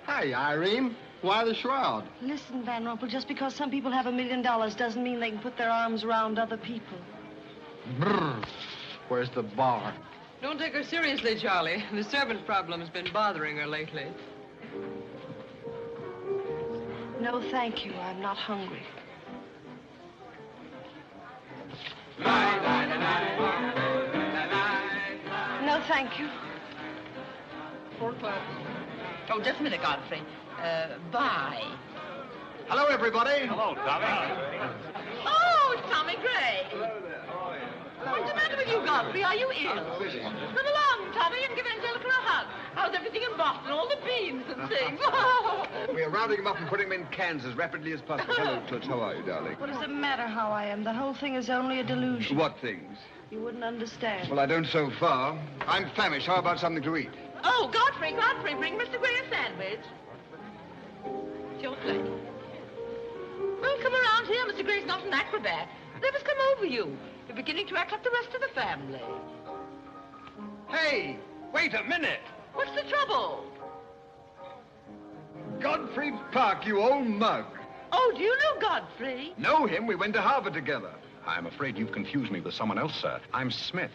Hey, Irene. Why the shroud? Listen, Van Rumpel, just because some people have $1 million doesn't mean they can put their arms around other people. Brr. Where's the bar? Don't take her seriously, Charlie. The servant problem's been bothering her lately. No, thank you. I'm not hungry. No, thank you. 4 o'clock. Oh, just a minute, Godfrey. Bye. Hello, everybody. Hello, Tommy. Oh, it's Tommy Gray. What's the matter with you, Godfrey? Are you ill? Come along, Tommy, and give Angelica a hug. How's everything in Boston? All the beans and things. We are rounding them up and putting them in cans as rapidly as possible. Hello, Toots. How are you, darling? What does it matter how I am? The whole thing is only a delusion. What things? You wouldn't understand. Well, I don't so far. I'm famished. How about something to eat? Oh, Godfrey, bring Mr. Gray a sandwich. It's your plate. Well, come around here. Mr. Gray's not an acrobat. Whatever's come over you? You're beginning to act like the rest of the family. Hey, wait a minute. What's the trouble? Godfrey Park, you old mug. Oh, do you know Godfrey? Know him? We went to Harvard together. I'm afraid you've confused me with someone else, sir. I'm Smith.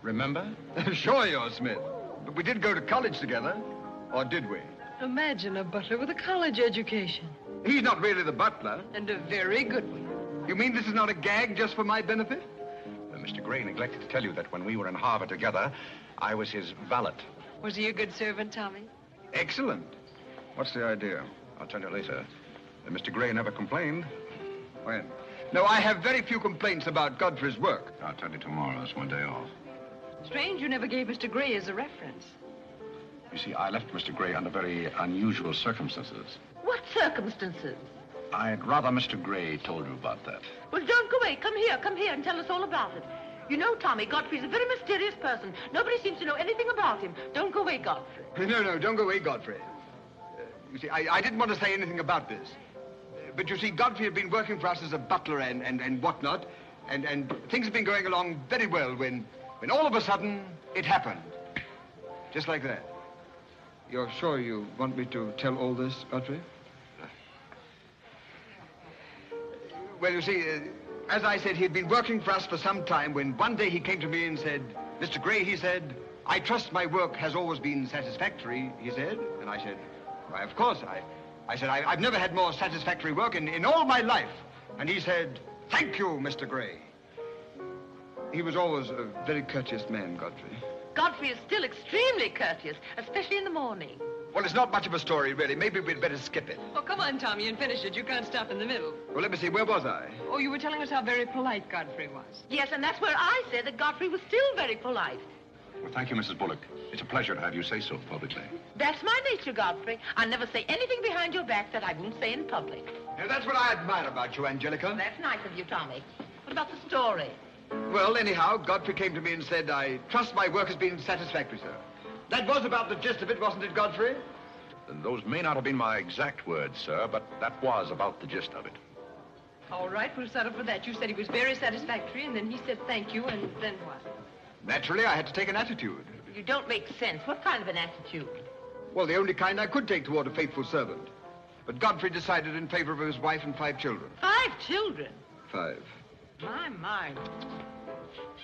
Remember? Sure you're Smith. But we did go to college together. Or did we? Imagine a butler with a college education. He's not really the butler. And a very good one. You mean this is not a gag just for my benefit? Mr. Gray neglected to tell you that when we were in Harvard together, I was his valet. Was he a good servant, Tommy? Excellent. What's the idea? I'll tell you later. Mr. Gray never complained. When? No, I have very few complaints about Godfrey's work. I'll tell you tomorrow. It's one day off. Strange you never gave Mr. Gray as a reference. You see, I left Mr. Gray under very unusual circumstances. What circumstances? I'd rather Mr. Gray told you about that. Well, don't go away. Come here and tell us all about it. You know, Tommy, Godfrey's a very mysterious person. Nobody seems to know anything about him. Don't go away, Godfrey. No, don't go away, Godfrey. You see, I didn't want to say anything about this. But you see, Godfrey had been working for us as a butler and whatnot, and things have been going along very well when all of a sudden it happened. Just like that. You're sure you want me to tell all this, Godfrey? Well, you see, as I said, he'd been working for us for some time when one day he came to me and said, Mr. Gray, he said, I trust my work has always been satisfactory, he said. And I said, why, of course. I said, I've never had more satisfactory work in all my life. And he said, thank you, Mr. Gray. He was always a very courteous man, Godfrey. Godfrey is still extremely courteous, especially in the morning. Well, it's not much of a story, really. Maybe we'd better skip it. Oh, come on, Tommy, and finish it. You can't stop in the middle. Well, let me see. Where was I? Oh, you were telling us how very polite Godfrey was. Yes, and that's where I said that Godfrey was still very polite. Well, thank you, Mrs. Bullock. It's a pleasure to have you say so publicly. That's my nature, Godfrey. I never say anything behind your back that I won't say in public. Now, that's what I admire about you, Angelica. That's nice of you, Tommy. What about the story? Well, anyhow, Godfrey came to me and said, I trust my work has been satisfactory, sir. That was about the gist of it, wasn't it, Godfrey? And those may not have been my exact words, sir, but that was about the gist of it. All right, we'll settle for that. You said he was very satisfactory, and then he said thank you, and then what? Naturally, I had to take an attitude. You don't make sense. What kind of an attitude? Well, the only kind I could take toward a faithful servant. But Godfrey decided in favor of his wife and 5 children. 5 children? 5. My.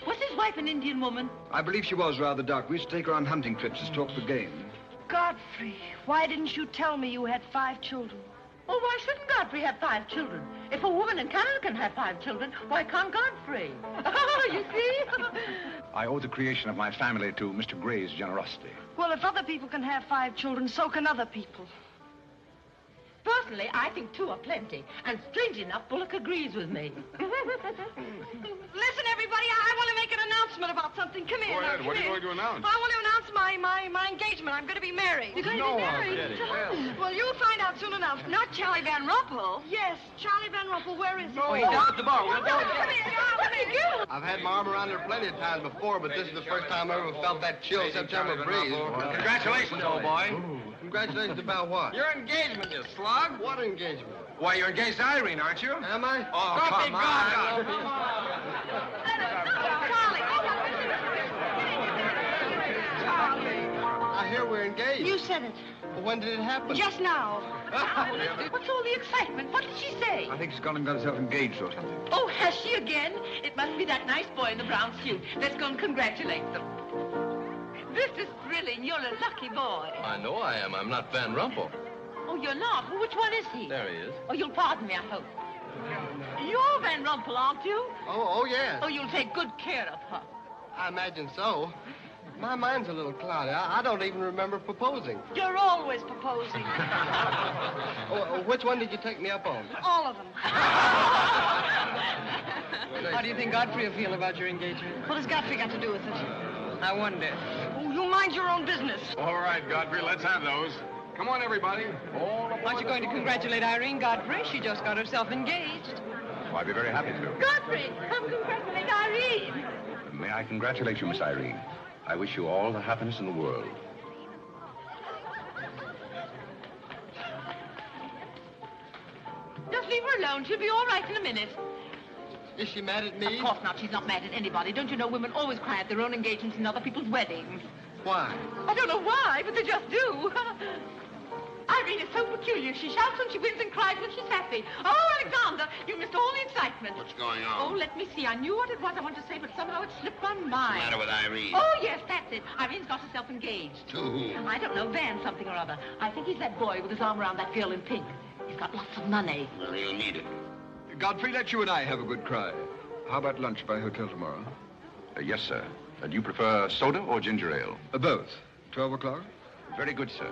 Was his wife an Indian woman? I believe she was rather dark. We used to take her on hunting trips to stalk the game. Godfrey, why didn't you tell me you had 5 children? Oh, why shouldn't Godfrey have 5 children? If a woman in Canada can have 5 children, why can't Godfrey? Oh, you see? I owe the creation of my family to Mr. Gray's generosity. Well, if other people can have 5 children, so can other people. Personally, I think 2 are plenty. And strange enough, Bullock agrees with me. Listen, everybody, I want to make an announcement about something. Come here. Go ahead. Now, What are you come going to announce? I want to announce my engagement. I'm going to be married. You're going to be married? Well, you'll find out soon enough. Not Charlie Van Rumpel. Yes, Charlie Van Rumpel. Where is he? Oh, he's down at the bar. We'll go and Come get here. him. Come here. I've had my arm around her plenty of times before, but this is the first time I ever felt that chill September breeze. Congratulations, old boy. Congratulations about what? Your engagement, you slug. What engagement? Why, you're engaged to Irene, aren't you? Am I? Oh, come on. I hear we're engaged. You said it. Well, when did it happen? Just now. What's all the excitement? What did she say? I think she's gone and got herself engaged or something. Oh, has she again? It must be that nice boy in the brown suit. Let's go and congratulate them. This is thrilling. You're a lucky boy. I know I am. I'm not Van Rumpel. Oh, you're not? Well, which one is he? There he is. Oh, you'll pardon me, I hope. You're Van Rumpel, aren't you? Oh, yes. Oh, you'll take good care of her. I imagine so. My mind's a little cloudy. I don't even remember proposing. You're always proposing. Which one did you take me up on? All of them. How do you think Godfrey will feel about your engagement? What has Godfrey got to do with it? I wonder. Oh, you mind your own business. All right, Godfrey, let's have those. Come on, everybody. Aren't you going to congratulate Irene Godfrey? She just got herself engaged. Oh, I'd be very happy to. Godfrey, come congratulate Irene. May I congratulate you, Miss Irene? I wish you all the happiness in the world. Just leave her alone. She'll be all right in a minute. Is she mad at me? Of course not. She's not mad at anybody. Don't you know women always cry at their own engagements and other people's weddings? Why? I don't know why, but they just do. Irene is so peculiar. She shouts when she wins and cries when she's happy. Oh, Alexander, you missed all the excitement. What's going on? Oh, let me see. I knew what it was I wanted to say, but somehow it slipped my mind. What's the matter with Irene? Oh, yes, that's it. Irene's got herself engaged. To whom? I don't know, Van something or other. I think he's that boy with his arm around that girl in pink. He's got lots of money. Well, he'll need it. Godfrey, let you and I have a good cry. How about lunch by hotel tomorrow? Yes, sir. Do you prefer soda or ginger ale? Both. 12 o'clock? Very good, sir.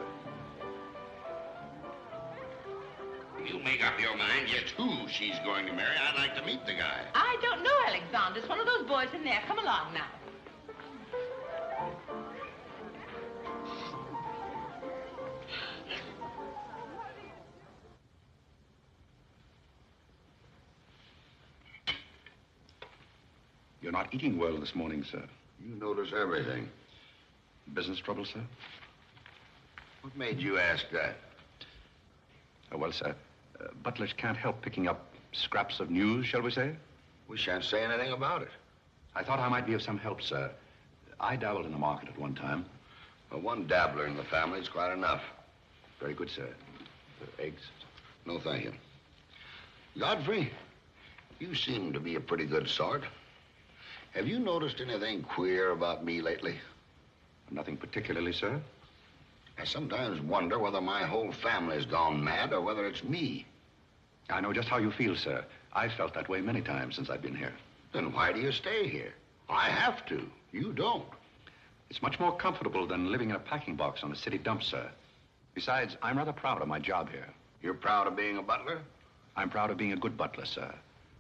You make up your mind just who she's going to marry. I'd like to meet the guy. I don't know, Alexander. It's one of those boys in there. Come along now. You're not eating well this morning, sir. You notice everything. Business trouble, sir? What made you ask that? Well, sir, butlers can't help picking up scraps of news, shall we say? We shan't say anything about it. I thought I might be of some help, sir. I dabbled in the market at one time. Well, one dabbler in the family is quite enough. Very good, sir. Eggs? No, thank you. Godfrey, you seem to be a pretty good sort. Have you noticed anything queer about me lately? Nothing particularly, sir. I sometimes wonder whether my whole family's gone mad or whether it's me. I know just how you feel, sir. I've felt that way many times since I've been here. Then why do you stay here? I have to. You don't. It's much more comfortable than living in a packing box on a city dump, sir. Besides, I'm rather proud of my job here. You're proud of being a butler? I'm proud of being a good butler, sir.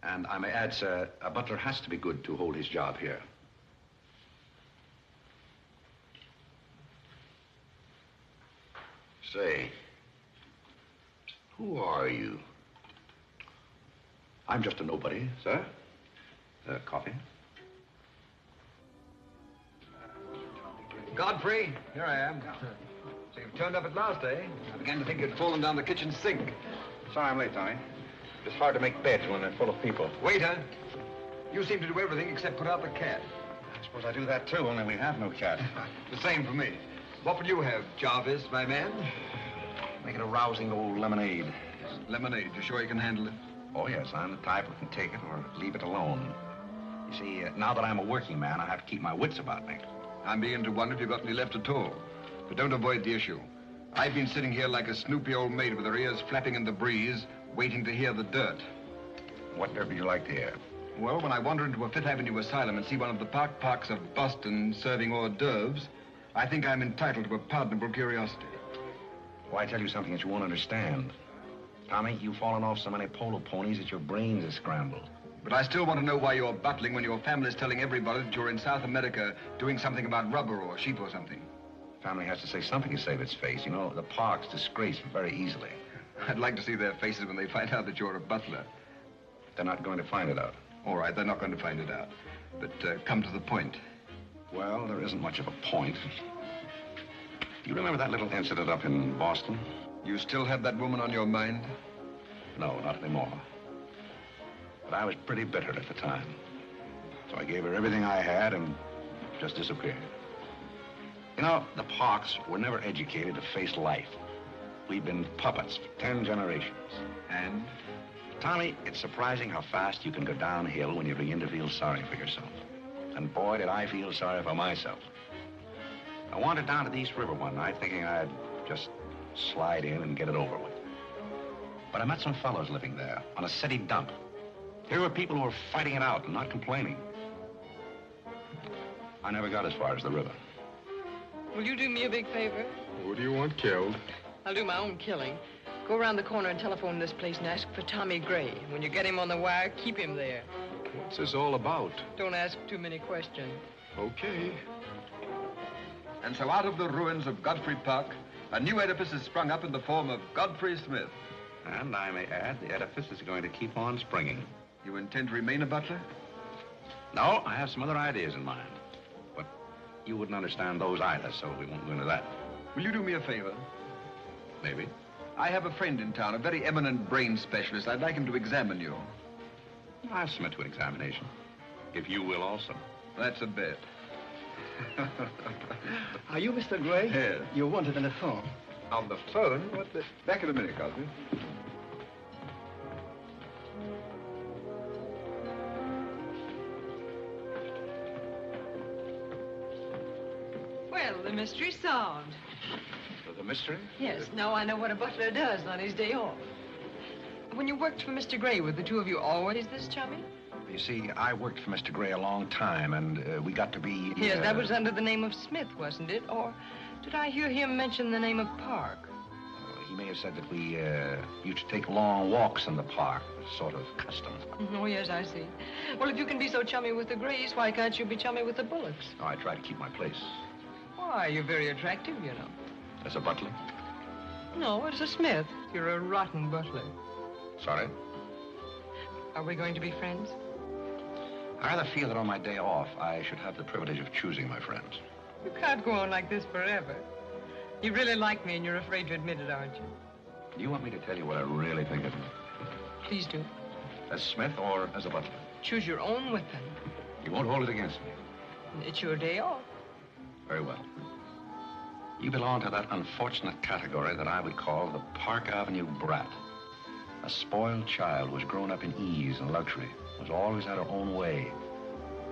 And I may add, sir, a butler has to be good to hold his job here. Say, who are you? I'm just a nobody, sir. Coffee? Godfrey, here I am. So you've turned up at last, eh? I began to think you'd fallen down the kitchen sink. Sorry I'm late, Tommy. It's hard to make beds when they're full of people. Waiter, you seem to do everything except put out the cat. I suppose I do that, too, only we have no cat. The same for me. What would you have, Jarvis, my man? Make it a rousing old lemonade. Lemonade, you sure you can handle it? Oh, yes, I'm the type who can take it or leave it alone. You see, now that I'm a working man, I have to keep my wits about me. I'm beginning to wonder if you've got any left at all. But don't avoid the issue. I've been sitting here like a snoopy old maid with her ears flapping in the breeze, waiting to hear the dirt. What would you like to hear? Well, when I wander into a Fifth Avenue asylum and see one of the parks of Boston serving hors d'oeuvres, I think I'm entitled to a pardonable curiosity. Well, I tell you something that you won't understand. Tommy, you've fallen off so many polo ponies that your brains are scrambled. But I still want to know why you're butling when your family's telling everybody that you're in South America doing something about rubber or sheep or something. Family has to say something to save its face. You know, the park's disgraced very easily. I'd like to see their faces when they find out that you're a butler. They're not going to find it out. All right, they're not going to find it out. But come to the point. Well, there isn't much of a point. Do you remember that little incident up in Boston? You still have that woman on your mind? No, not anymore. But I was pretty bitter at the time. So I gave her everything I had and just disappeared. You know, the Parks were never educated to face life. We've been puppets for 10 generations. And? Tommy, it's surprising how fast you can go downhill when you begin to feel sorry for yourself. And boy, did I feel sorry for myself. I wandered down to the East River one night thinking I'd just slide in and get it over with. But I met some fellows living there on a city dump. Here were people who were fighting it out and not complaining. I never got as far as the river. Will you do me a big favor? Who do you want killed? I'll do my own killing. Go around the corner and telephone this place and ask for Tommy Gray. When you get him on the wire, keep him there. What's this all about? Don't ask too many questions. Okay. And so out of the ruins of Godfrey Park, a new edifice has sprung up in the form of Godfrey Smith. And I may add, the edifice is going to keep on springing. You intend to remain a butler? No, I have some other ideas in mind. But you wouldn't understand those either, so we won't go into that. Will you do me a favor? Maybe. I have a friend in town, a very eminent brain specialist. I'd like him to examine you. I'll submit to an examination. If you will also. That's a bet. Are you Mr. Gray? Yes. You're wanted on the phone. On the phone? What the... Back in a minute, Cosby. Well, the mystery's solved. The mystery? Yes, now I know what a butler does on his day off. When you worked for Mr. Gray, were the two of you always this chummy? You see, I worked for Mr. Gray a long time, and we got to be... Yes, that was under the name of Smith, wasn't it? Or did I hear him mention the name of Park? He may have said that we used to take long walks in the park, sort of custom. Oh, yes, I see. Well, if you can be so chummy with the Grays, why can't you be chummy with the Bullocks? Oh, I try to keep my place. Why, you're very attractive, you know. As a butler? No, as a Smith. You're a rotten butler. Sorry? Are we going to be friends? I rather feel that on my day off, I should have the privilege of choosing my friends. You can't go on like this forever. You really like me and you're afraid to admit it, aren't you? Do you want me to tell you what I really think of you? Please do. As Smith or as a butler? Choose your own weapon. You won't hold it against me. It's your day off. Very well. You belong to that unfortunate category that I would call the Park Avenue brat. A spoiled child who was grown up in ease and luxury, was always had her own way,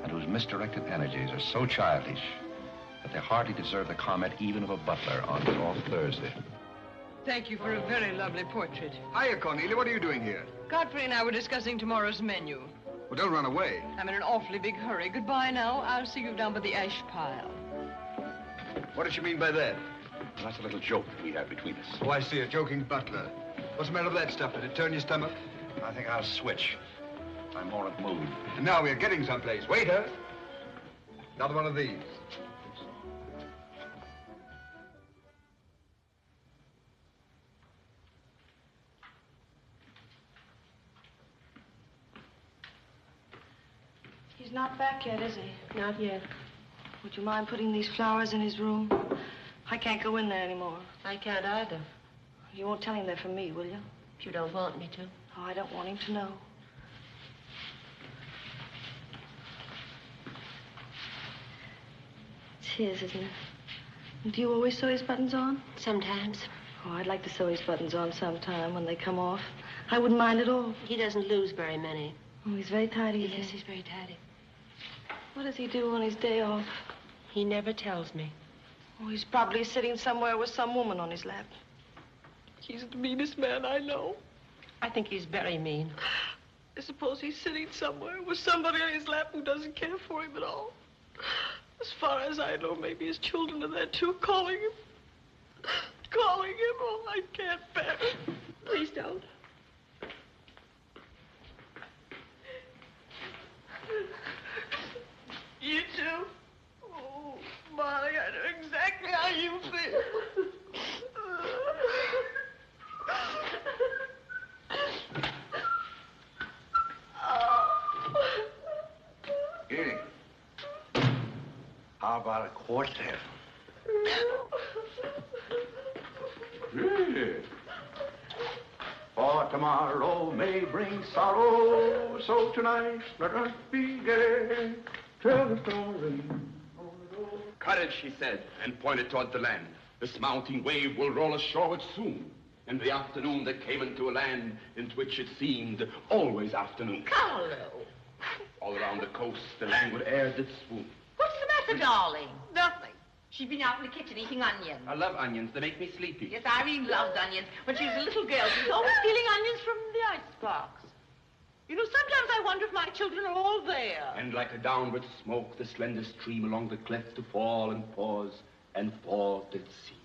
and whose misdirected energies are so childish that they hardly deserve the comment even of a butler on an off Thursday. Thank you for a very lovely portrait. Hiya, Cornelia. What are you doing here? Godfrey and I were discussing tomorrow's menu. Well, don't run away. I'm in an awfully big hurry. Goodbye now. I'll see you down by the ash pile. What does she mean by that? Well, that's a little joke we had between us. Oh, I see. A joking butler. What's the matter with that stuff? Did it turn your stomach? I think I'll switch. I'm more at mood. And now we're getting someplace. Waiter! Another one of these. He's not back yet, is he? Not yet. Would you mind putting these flowers in his room? I can't go in there anymore. I can't either. You won't tell him they're from me, will you? If you don't want me to. Oh, I don't want him to know. It's his, isn't it? Do you always sew his buttons on? Sometimes. Oh, I'd like to sew his buttons on sometime when they come off. I wouldn't mind at all. He doesn't lose very many. Oh, he's very tidy. Yes, he's very tidy. What does he do on his day off? He never tells me. Oh, he's probably sitting somewhere with some woman on his lap. He's the meanest man I know. I think he's very mean. I suppose he's sitting somewhere with somebody on his lap who doesn't care for him at all. As far as I know, maybe his children are there too, calling him. Calling him. Oh, I can't bear it. Please don't. You too? Oh, Molly, I know exactly how you feel. Here. How about a quartet? Yeah. For tomorrow may bring sorrow, so tonight let us be gay. Tell the story. Courage, she said, and pointed toward the land. This mounting wave will roll us shoreward soon. In the afternoon they came into a land into which it seemed always afternoon. Carole! All around the coast, the languid air did swoon. What's the matter, darling? Nothing. She's been out in the kitchen eating onions. I love onions. They make me sleepy. Yes, Irene loved onions. When she was a little girl, she was always stealing onions from the icebox. You know, sometimes I wonder if my children are all there. And like a downward smoke, the slender stream along the cleft to fall and pause, and fall did seem.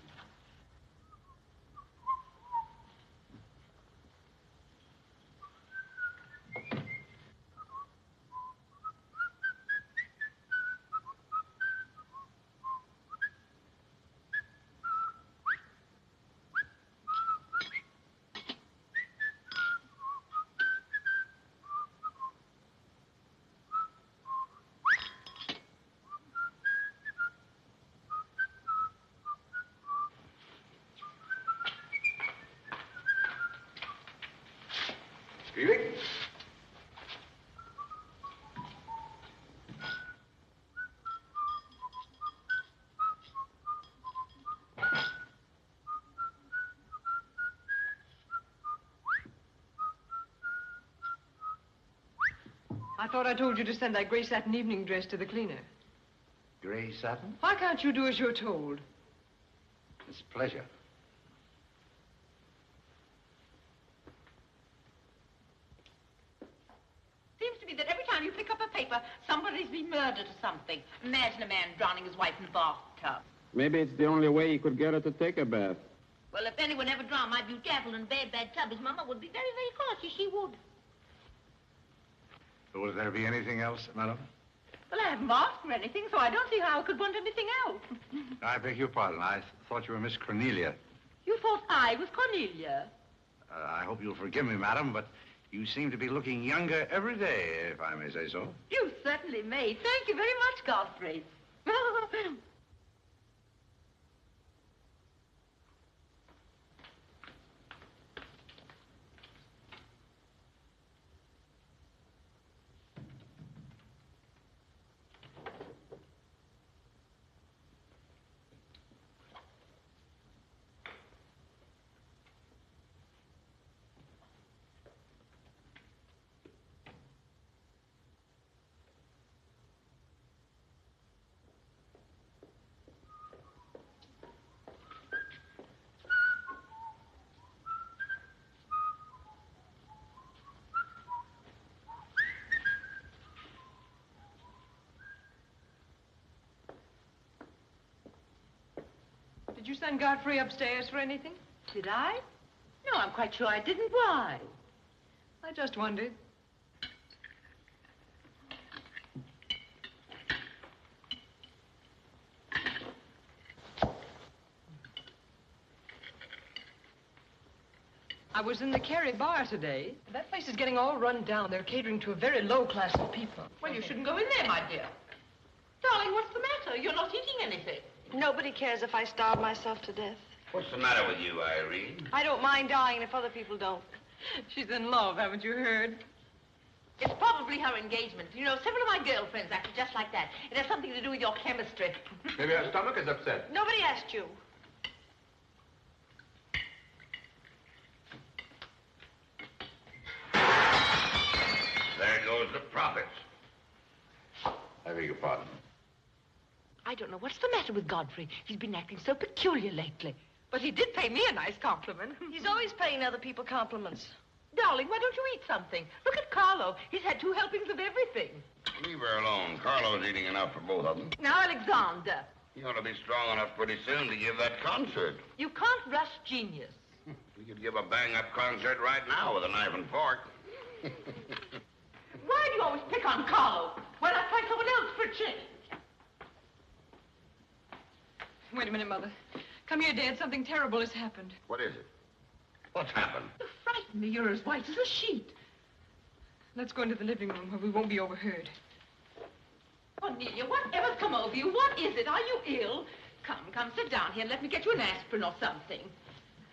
I thought I told you to send that gray satin evening dress to the cleaner. Gray satin? Why can't you do as you're told? It's a pleasure. Seems to me that every time you pick up a paper, somebody's been murdered or something. Imagine a man drowning his wife in a bathtub. Maybe it's the only way he could get her to take a bath. Well, if anyone ever drowned my beautiful in a bad, bad tub, his mama would be very, very cautious. She would. Will there be anything else, madam? Well, I haven't asked for anything, so I don't see how I could want anything else. I beg your pardon. I thought you were Miss Cornelia. You thought I was Cornelia? I hope you'll forgive me, madam, but you seem to be looking younger every day, if I may say so. You certainly may. Thank you very much, Godfrey. Did you send Godfrey upstairs for anything? Did I? No, I'm quite sure I didn't. Why? I just wondered. I was in the Carey bar today. That place is getting all run down. They're catering to a very low class of people. Well, you shouldn't go in there, my dear. Darling, what's the matter? You're not eating anything. Nobody cares if I starve myself to death. What's the matter with you, Irene? I don't mind dying if other people don't. She's in love, haven't you heard? It's probably her engagement. You know, several of my girlfriends acted just like that. It has something to do with your chemistry. Maybe her stomach is upset. Nobody asked you. There goes the profits. I beg your pardon. I don't know what's the matter with Godfrey. He's been acting so peculiar lately. But he did pay me a nice compliment. He's always paying other people compliments. Darling, why don't you eat something? Look at Carlo. He's had 2 helpings of everything. Leave her alone. Carlo's eating enough for both of them. Now, Alexander, You ought to be strong enough pretty soon to give that concert. you can't rush genius. We could give a bang-up concert right now with a knife and fork. Why do you always pick on Carlo? Why not try someone else for a change? Wait a minute, Mother. Come here, Dad. Something terrible has happened. What is it? What's happened? You frighten me. You're as white as a sheet. Let's go into the living room where we won't be overheard. Cornelia, whatever's come over you? What is it? Are you ill? Come, sit down here and let me get you an aspirin or something.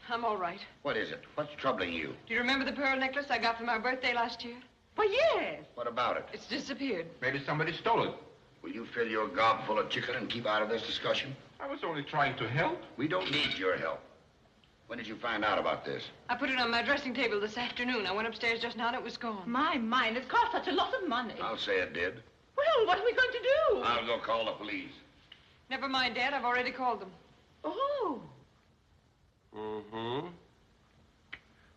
I'm all right. What is it? What's troubling you? Do you remember the pearl necklace I got for my birthday last year? Why, yes. What about it? It's disappeared. Maybe somebody stole it. Will you fill your gob full of chicken and keep out of this discussion? I was only trying to help. We don't need your help. When did you find out about this? I put it on my dressing table this afternoon. I went upstairs just now and it was gone. My mind, it's cost such a lot of money. I'll say it did. Well, what are we going to do? I'll go call the police. Never mind, Dad. I've already called them. Oh. Mm-hmm.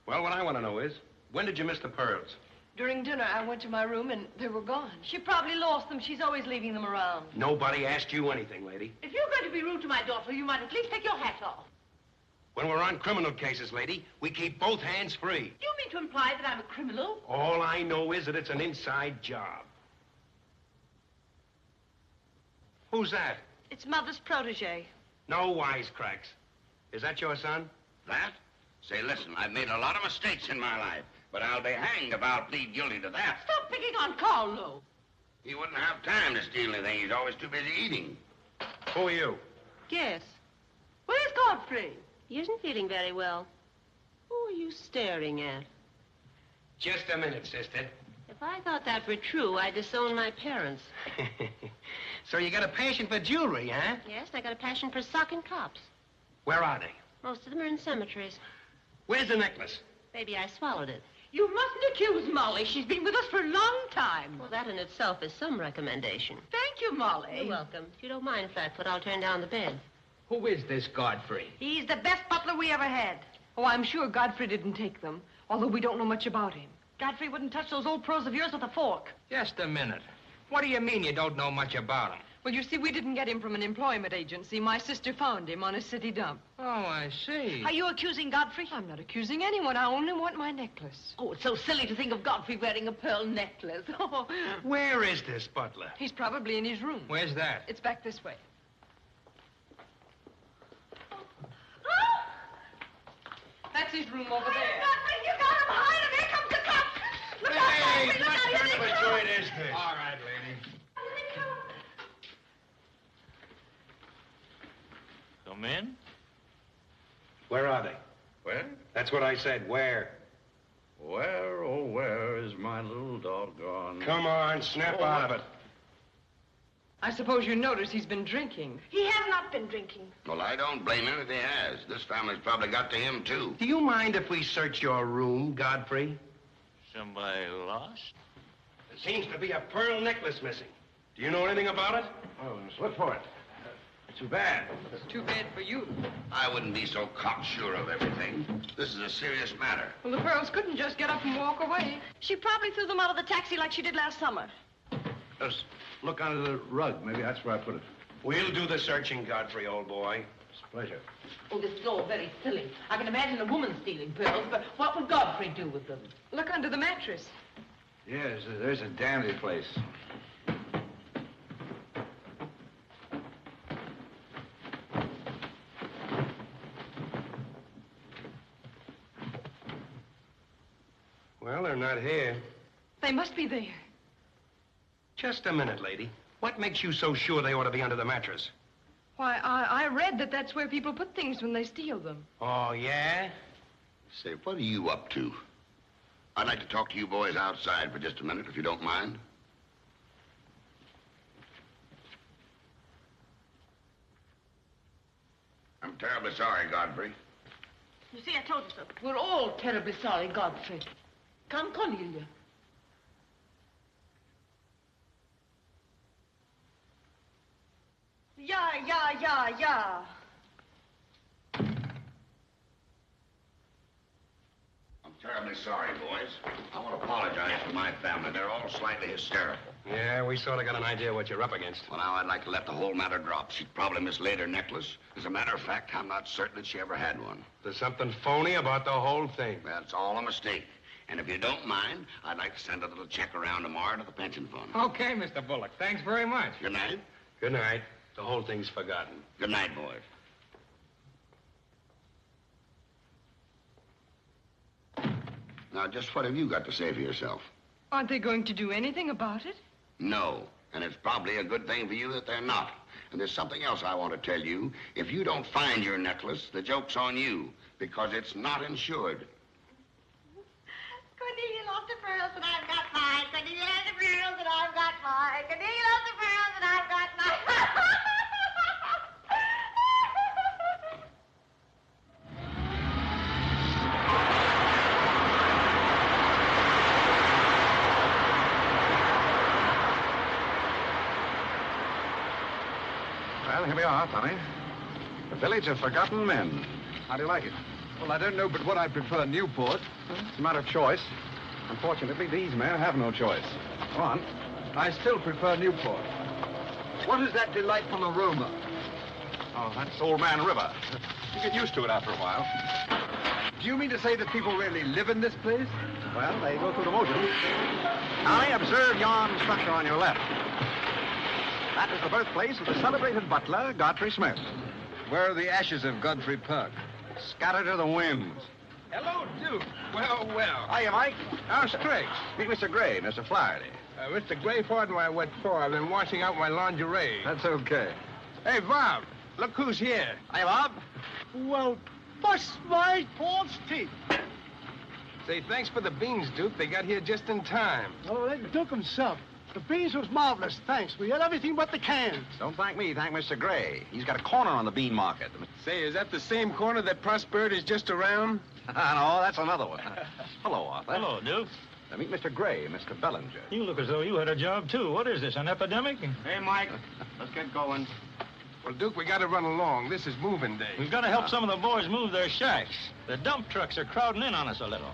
Well, what I want to know is, when did you miss the pearls? During dinner, I went to my room and they were gone. She probably lost them. She's always leaving them around. Nobody asked you anything, lady. If you're going to be rude to my daughter, you might at least take your hat off. When we're on criminal cases, lady, we keep both hands free. Do you mean to imply that I'm a criminal? All I know is that it's an inside job. Who's that? It's Mother's protege. No wisecracks. Is that your son? That? Say, listen, I've made a lot of mistakes in my life, but I'll be hanged if I'll plead guilty to that. Stop picking on Carlo. He wouldn't have time to steal anything. He's always too busy eating. Who are you? Yes. Where's Godfrey? He isn't feeling very well. Who are you staring at? Just a minute, sister. If I thought that were true, I'd disown my parents. So you got a passion for jewelry, huh? Yes, I got a passion for socking cops. Where are they? Most of them are in cemeteries. Where's the necklace? Maybe I swallowed it. You mustn't accuse Molly. She's been with us for a long time. Well, that in itself is some recommendation. Thank you, Molly. You're welcome. If you don't mind, Flatfoot, I'll turn down the bed. Who is this Godfrey? He's the best butler we ever had. Oh, I'm sure Godfrey didn't take them, although we don't know much about him. Godfrey wouldn't touch those old pearls of yours with a fork. Just a minute. What do you mean you don't know much about him? Well, you see, we didn't get him from an employment agency. My sister found him on a city dump. Oh, I see. Are you accusing Godfrey? I'm not accusing anyone. I only want my necklace. Oh, it's so silly to think of Godfrey wearing a pearl necklace. Oh. Where is this butler? He's probably in his room. Where's that? It's back this way. That's his room over there. Godfrey, you got him behind him. Here comes the cops. Look out, Hey, Godfrey, look what out. kind Here of they a come. joint is this? All right, lady. Come in. Where are they? Where? That's what I said. Where? Where, oh, where is my little doggone... Come on, snap out of it. I suppose you notice he's been drinking. He has not been drinking. Well, I don't blame him if he has. This family's probably got to him, too. Do you mind if we search your room, Godfrey? Somebody lost? There seems to be a pearl necklace missing. Do you know anything about it? Oh, look for it. Too bad. Too bad for you. I wouldn't be so cocksure of everything. This is a serious matter. Well, the pearls couldn't just get up and walk away. She probably threw them out of the taxi like she did last summer. Just look under the rug. Maybe that's where I put it. We'll do the searching, Godfrey, old boy. It's a pleasure. Oh, this is all very silly. I can imagine a woman stealing pearls, but what would Godfrey do with them? Look under the mattress. Yes, there's a dandy place. Well, they're not here. They must be there. Just a minute, lady. What makes you so sure they ought to be under the mattress? Why, I read that that's where people put things when they steal them. Oh, yeah? Say, what are you up to? I'd like to talk to you boys outside for just a minute, if you don't mind. I'm terribly sorry, Godfrey. You see, I told you so. We're all terribly sorry, Godfrey. Come, Cornelia. Yeah. I'm terribly sorry, boys. I want to apologize to my family. They're all slightly hysterical. Yeah, we sort of got an idea what you're up against. Well, now, I'd like to let the whole matter drop. She'd probably mislaid her necklace. As a matter of fact, I'm not certain that she ever had one. There's something phony about the whole thing. That's all a mistake. And if you don't mind, I'd like to send a little check around tomorrow to the pension fund. Okay, Mr. Bullock. Thanks very much. Good night. Good night. The whole thing's forgotten. Good night, boys. Now, just what have you got to say for yourself? Aren't they going to do anything about it? No. And it's probably a good thing for you that they're not. And there's something else I want to tell you. If you don't find your necklace, the joke's on you, because it's not insured. Cornelia lost the pearls and I've got mine. Cornelia lost the pearls and I've got mine. Cornelia lost the pearls and I've got mine. Well, here we are, Tommy. The Village of Forgotten Men. How do you like it? Well, I don't know but what I prefer Newport. It's a matter of choice. Unfortunately, these men have no choice. Go on. I still prefer Newport. What is that delightful aroma? Oh, that's Old Man River. You get used to it after a while. Do you mean to say that people really live in this place? Well, they go through the motions. Tommy, observe yon structure on your left. That is the birthplace of the celebrated butler, Godfrey Smith. Where are the ashes of Godfrey Park? Scattered to the winds. Hello, Duke. Well, well. Hiya, Mike. How's tricks? Meet Mr. Gray, Mr. Flaherty. Mr. Gray, pardon my wet floor. I've been washing out my lingerie. That's okay. Hey, Bob, look who's here. Hiya, Bob. Well, bust my false teeth. Say, thanks for the beans, Duke. They got here just in time. Oh, that Duke himself. The beans was marvelous, thanks. We had everything but the cans. Don't thank me, thank Mr. Gray. He's got a corner on the bean market. Say, is that the same corner that Prosperity's just around? No, that's another one. Hello, Arthur. Hello, Duke. Meet Mr. Gray, Mr. Bellinger. You look as though you had a job, too. What is this, an epidemic? Hey, Mike, let's get going. Well, Duke, we got to run along. This is moving day. We've got to help some of the boys move their shacks. The dump trucks are crowding in on us a little.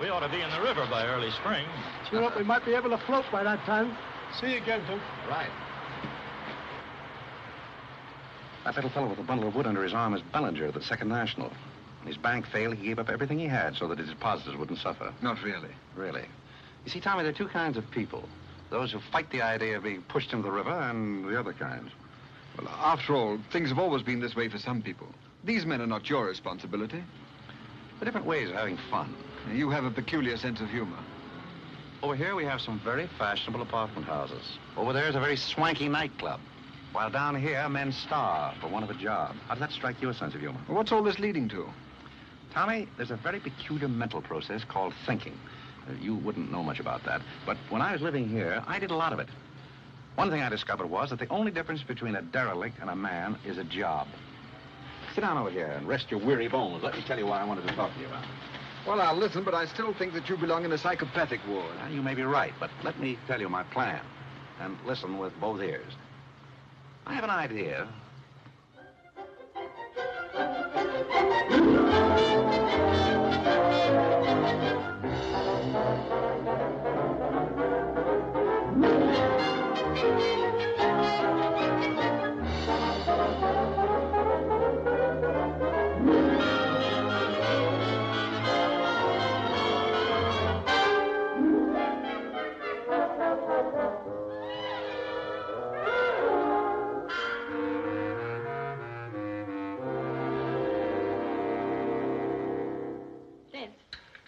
We ought to be in the river by early spring. Sure up, we might be able to float by that time. See you again, Duke. Right. That little fellow with the bundle of wood under his arm is Bellinger of the Second National. When his bank failed, he gave up everything he had so that his depositors wouldn't suffer. Not really. Really. You see, Tommy, there are two kinds of people. Those who fight the idea of being pushed into the river and the other kinds. Well, after all, things have always been this way for some people. These men are not your responsibility. They're different ways of having fun. You have a peculiar sense of humor. Over here, we have some very fashionable apartment houses. Over there is a very swanky nightclub. While down here, men starve for want of a job. How does that strike your sense of humor? Well, what's all this leading to? Tommy, there's a very peculiar mental process called thinking. You wouldn't know much about that. But when I was living here, I did a lot of it. One thing I discovered was that the only difference between a derelict and a man is a job. Sit down over here and rest your weary bones. Let me tell you what I wanted to talk to you about. Well, I'll listen, but I still think that you belong in a psychopathic ward. Well, you may be right, but let me tell you my plan. And listen with both ears. I have an idea.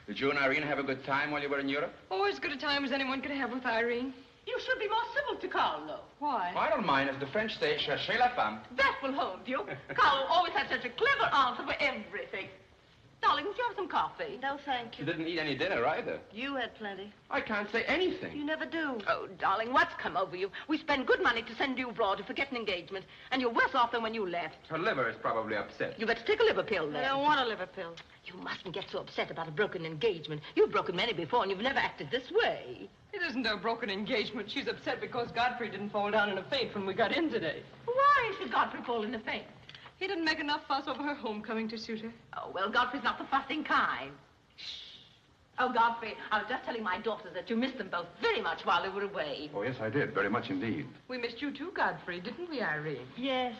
Did you and Irene have a good time while you were in Europe? Oh, as good a time as anyone could have with Irene. You should be more civil to Carole, though. Why? I don't mind. As the French say, cherchez la femme. That will hold you. Carole always had such a clever answer for everything. Darling, would you have some coffee? No, thank You you. didn't eat any dinner either. You had plenty. I can't say anything. You never do. Oh, darling, what's come over you? We spend good money to send you abroad to forget an engagement, and you're worse off than when you left. Her liver is probably upset. You better take a liver pill, I then. don't want a liver pill. You mustn't get so upset about a broken engagement. You've broken many before, and you've never acted this way. It isn't a broken engagement. She's upset because Godfrey didn't fall down in a faint when we got in today. Why should Godfrey fall in a faint? He didn't make enough fuss over her homecoming to suit her. Oh, well, Godfrey's not the fussing kind. Oh, Godfrey, I was just telling my daughters that you missed them both very much while they were away. Oh, yes, I did. Very much indeed. We missed you too, Godfrey, didn't we, Irene? Yes.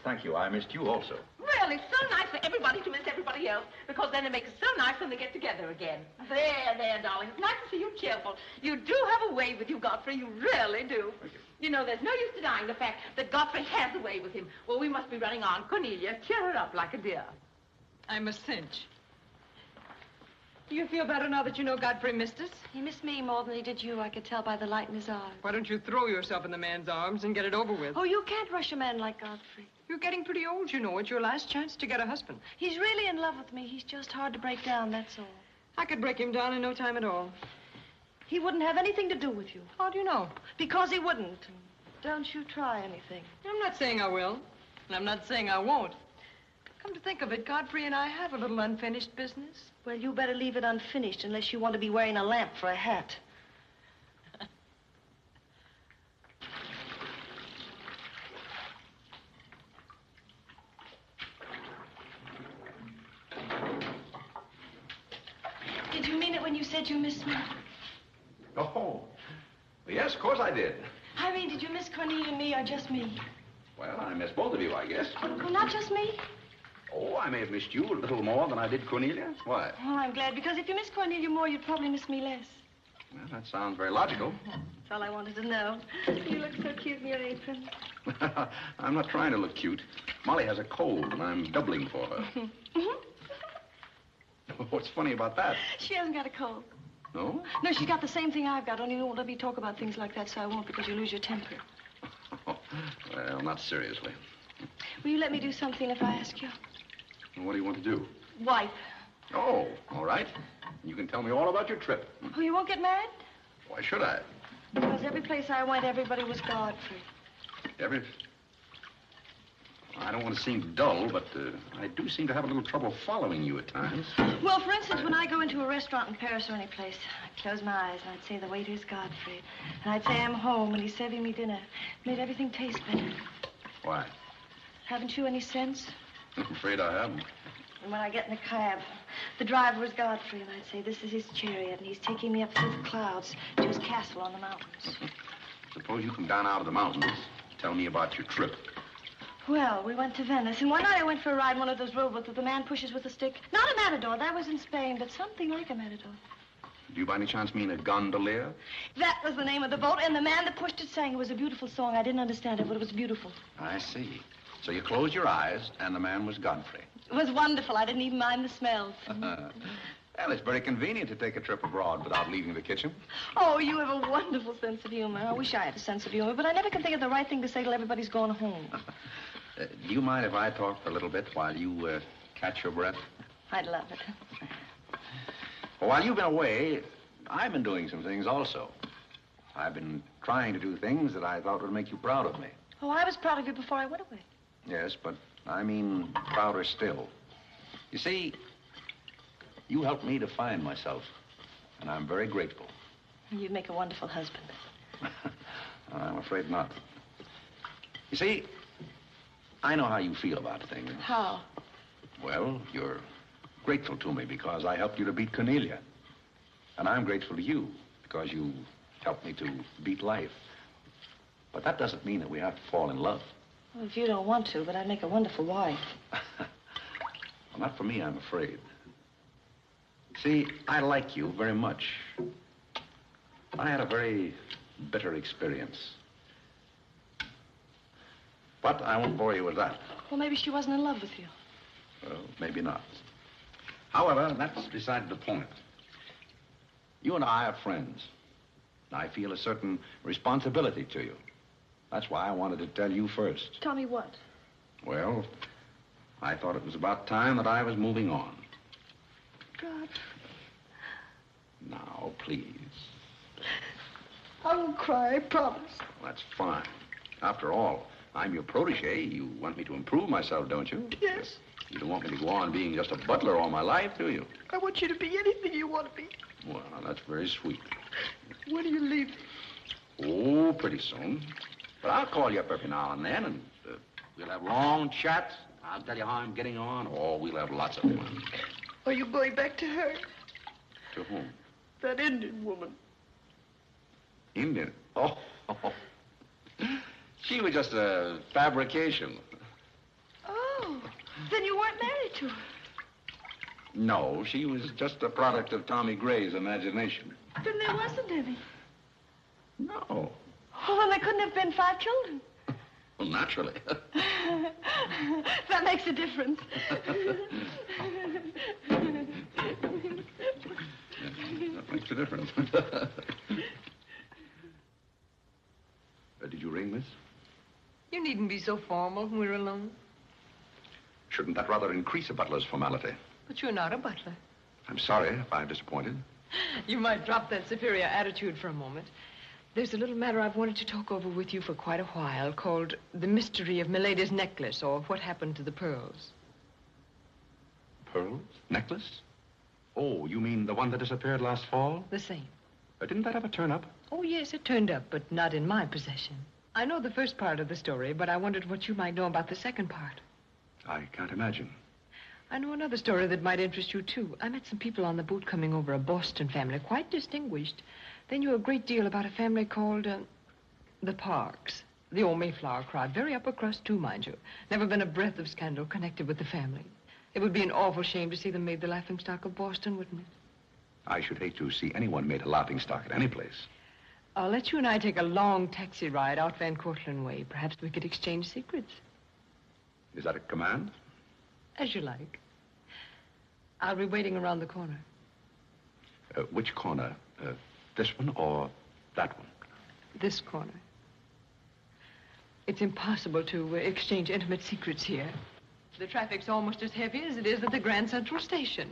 Thank you. I missed you also. Well, it's so nice for everybody to miss everybody else, because then it makes it so nice when they get together again. There, darling. It's nice to see you cheerful. You do have a way with you, Godfrey. You really do. Thank you. You know, there's no use denying the fact that Godfrey has a way with him. Well, we must be running on. Cornelia, cheer her up like a dear. I'm a cinch. Do you feel better now that you know Godfrey missed us? He missed me more than he did you. I could tell by the light in his eyes. Why don't you throw yourself in the man's arms and get it over with? Oh, you can't rush a man like Godfrey. You're getting pretty old, you know. It's your last chance to get a husband. He's really in love with me. He's just hard to break down, that's all. I could break him down in no time at all. He wouldn't have anything to do with you. How do you know? Because he wouldn't. Don't you try anything. I'm not saying I will, and I'm not saying I won't. Come to think of it, Godfrey and I have a little unfinished business. Well, you better leave it unfinished unless you want to be wearing a lamp for a hat. Did you mean it when you said you missed me? Oh, yes, of course I did. I mean, did you miss Cornelia and me or just me? Well, I missed both of you, I guess. Well, not just me? Oh, I may have missed you a little more than I did Cornelia. Why? Oh, I'm glad, because if you miss Cornelia more, you'd probably miss me less. Well, that sounds very logical. That's all I wanted to know. You look so cute in your apron. I'm not trying to look cute. Molly has a cold, and I'm doubling for her. What's funny about that? She hasn't got a cold. No? No, she's got the same thing I've got, only you won't let me talk about things like that, so I won't, because you lose your temper. Well, not seriously. Will you let me do something if I ask you? What do you want to do? Wife. Oh, all right. You can tell me all about your trip. Oh, you won't get married? Why should I? Because every place I went, everybody was Godfrey. I don't want to seem dull, but I do seem to have a little trouble following you at times. Well, for instance, when I go into a restaurant in Paris or any place, I'd close my eyes and I'd say the waiter's Godfrey. And I'd say I'm home and he's serving me dinner. Made everything taste better. Why? Haven't you any sense? I'm afraid I haven't. And when I get in a cab, the driver was Godfrey, and I'd say, this is his chariot, and he's taking me up through the clouds to his castle on the mountains. Suppose you come down out of the mountains. Tell me about your trip. Well, we went to Venice, and one night I went for a ride in one of those rowboats that the man pushes with a stick. Not a matador, that was in Spain, but something like a matador. Do you by any chance mean a gondolier? That was the name of the boat, and the man that pushed it sang. It was a beautiful song. I didn't understand it, but it was beautiful. I see. So you closed your eyes, and the man was Godfrey. It was wonderful. I didn't even mind the smells. Well, it's very convenient to take a trip abroad without leaving the kitchen. Oh, you have a wonderful sense of humor. I wish I had a sense of humor, but I never can think of the right thing to say till everybody's gone home. Do you mind if I talk for a little bit while you catch your breath? I'd love it. Well, while you've been away, I've been doing some things also. I've been trying to do things that I thought would make you proud of me. Oh, I was proud of you before I went away. Yes, but I mean prouder still. You see, you helped me to find myself, and I'm very grateful. You'd make a wonderful husband. I'm afraid not. You see, I know how you feel about things. How? Well, you're grateful to me because I helped you to beat Cornelia. And I'm grateful to you because you helped me to beat life. But that doesn't mean that we have to fall in love. Well, if you don't want to, but I'd make a wonderful wife. Well, not for me, I'm afraid. See, I like you very much. I had a very bitter experience. But I won't bore you with that. Well, maybe she wasn't in love with you. Well, maybe not. However, that's beside the point. You and I are friends. I feel a certain responsibility to you. That's why I wanted to tell you first. Tell me what? Well, I thought it was about time that I was moving on. God. Now, please. I won't cry, I promise. That's fine. After all, I'm your protege. You want me to improve myself, don't you? Yes. You don't want me to go on being just a butler all my life, do you? I want you to be anything you want to be. Well, that's very sweet. When are you leaving? Oh, pretty soon. But I'll call you up every now and then, and we'll have long chats. I'll tell you how I'm getting on. Oh, we'll have lots of fun. Are you going back to her? To whom? That Indian woman. Indian? Oh. She was just a fabrication. Oh, then you weren't married to her. No, she was just a product of Tommy Gray's imagination. Then there wasn't any. No. Oh, well, there couldn't have been 5 children. Well, naturally. That makes a difference. That makes a difference. Did you ring, miss? You needn't be so formal when we're alone. Shouldn't that rather increase a butler's formality? But you're not a butler. I'm sorry if I've disappointed. You might drop that superior attitude for a moment. There's a little matter I've wanted to talk over with you for quite a while called The Mystery of Milady's Necklace, or What Happened to the Pearls. Pearls? Necklace? Oh, you mean the one that disappeared last fall? The same. Didn't that ever turn up? Oh, yes, it turned up, but not in my possession. I know the first part of the story, but I wondered what you might know about the second part. I can't imagine. I know another story that might interest you, too. I met some people on the boat coming over, a Boston family, quite distinguished. They knew a great deal about a family called, the Parks. The old Mayflower crowd. Very upper crust, too, mind you. Never been a breath of scandal connected with the family. It would be an awful shame to see them made the laughingstock of Boston, wouldn't it? I should hate to see anyone made a laughingstock at any place. I'll let you and I take a long taxi ride out Van Cortlandt way. Perhaps we could exchange secrets. Is that a command? As you like. I'll be waiting around the corner. Which corner? This one or that one? This corner. It's impossible to exchange intimate secrets here. The traffic's almost as heavy as it is at the Grand Central Station.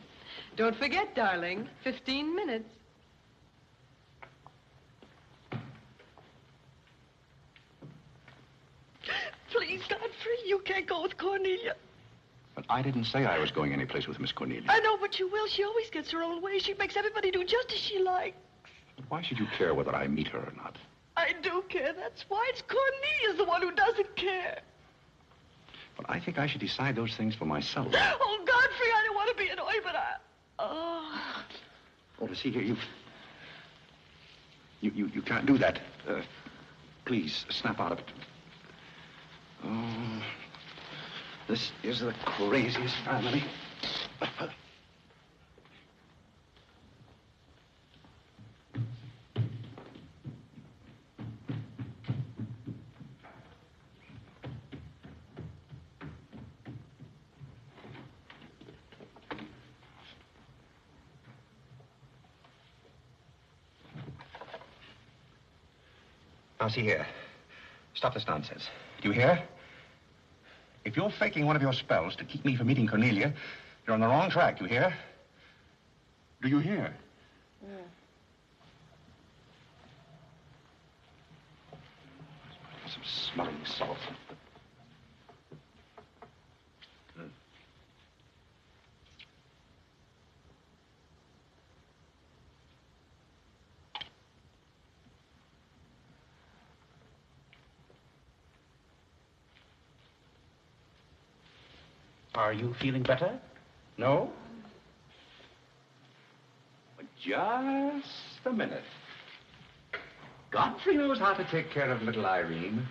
Don't forget, darling, 15 minutes. Please, Godfrey, you can't go with Cornelia. But I didn't say I was going any place with Miss Cornelia. I know, but you will. She always gets her own way. She makes everybody do just as she likes. But why should you care whether I meet her or not? I do care. That's why. It's Cornelia's the one who doesn't care. But I think I should decide those things for myself. Oh, Godfrey, I don't want to be annoyed, but Oh, to see here, you can't do that. Please, snap out of it. Oh, this is the craziest family. Now, see here. Stop this nonsense. Do you hear? If you're faking one of your spells to keep me from meeting Cornelia, you're on the wrong track, you hear? Do you hear? Yeah. Some smelling salt. Are you feeling better? No? Just a minute. Godfrey knows how to take care of little Irene.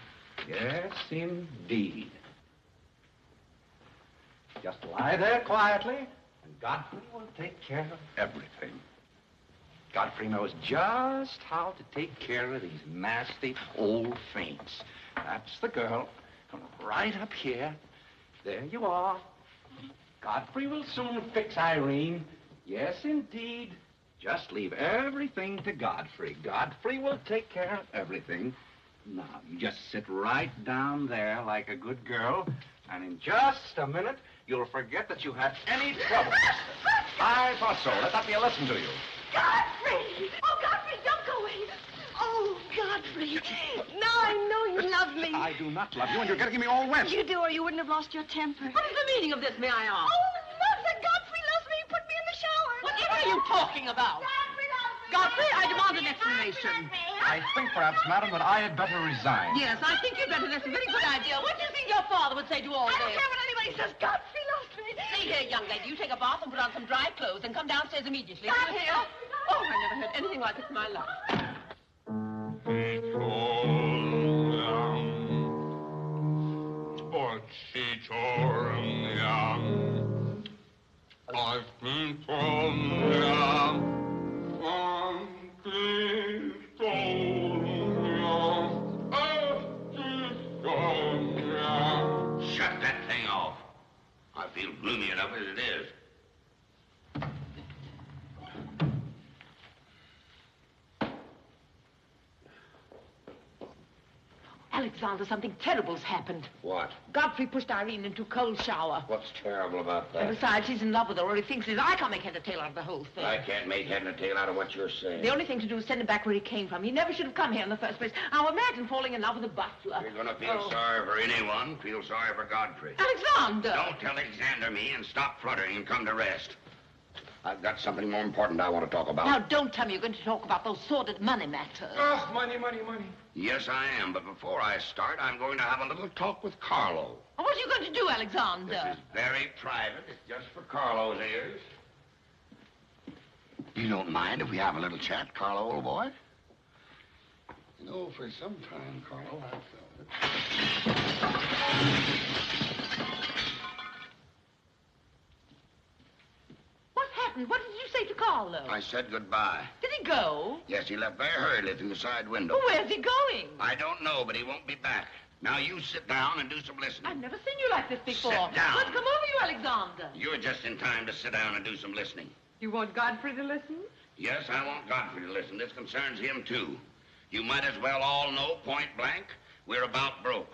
Yes, indeed. Just lie there quietly, and Godfrey will take care of everything. Godfrey knows just how to take care of these nasty old faints. That's the girl. Come right up here. There you are. Godfrey will soon fix Irene. Yes, indeed. Just leave everything to Godfrey. Godfrey will take care of everything. Now, you just sit right down there like a good girl, and in just a minute, you'll forget that you had any trouble. I thought so. Let that be a lesson to you. Godfrey! Oh, Godfrey, don't go away. Oh, Godfrey. Now I know you love me. I do not love you, and you're getting me all wet. You do, or you wouldn't have lost your temper. What is the meaning of this, may I ask? Oh, Mother, Godfrey loves me. He put me in the shower. Whatever are you talking about? Godfrey, I demand an explanation. I think perhaps, madam, that I had better resign. Yes, I think you'd better. That's a very good idea. What do you think your father would say to all I this? don't care what anybody says. Godfrey loves me. See here, young lady, you take a bath and put on some dry clothes and come downstairs immediately. Come here. Oh, I never heard anything like it in my life. I've been Shut that thing off. I feel gloomy enough as it is. Alexander, something terrible's happened. What? Godfrey pushed Irene into a cold shower. What's terrible about And that? besides, he's in love with her, or he thinks he is. I can't make head or tail out of the whole thing. I can't make head and tail out of what you're saying. The only thing to do is send him back where he came from. He never should have come here in the first place. Now imagine falling in love with a butler. You're going to feel sorry for anyone. Feel sorry for Godfrey. Alexander! Don't Alexander me and stop fluttering and come to rest. I've got something more important I want to talk about. Now, don't tell me you're going to talk about those sordid money matters. Oh, money, money, money. Yes, I am. But before I start, I'm going to have a little talk with Carole. What are you going to do, Alexander? This is very private. It's just for Carlo's ears. You don't mind if we have a little chat, Carlo, old boy? You know, for some time, Carlo, I've felt it. What happened? What did you say to Carlo? I said goodbye. Did he go? Yes, he left very hurriedly through the side window. Well, where's he going? I don't know, but he won't be back. Now, you sit down and do some listening. I've never seen you like this before. Sit down. What's come over you, Alexander? You're just in time to sit down and do some listening. You want Godfrey to listen? Yes, I want Godfrey to listen. This concerns him, too. You might as well all know, point blank, we're about broke.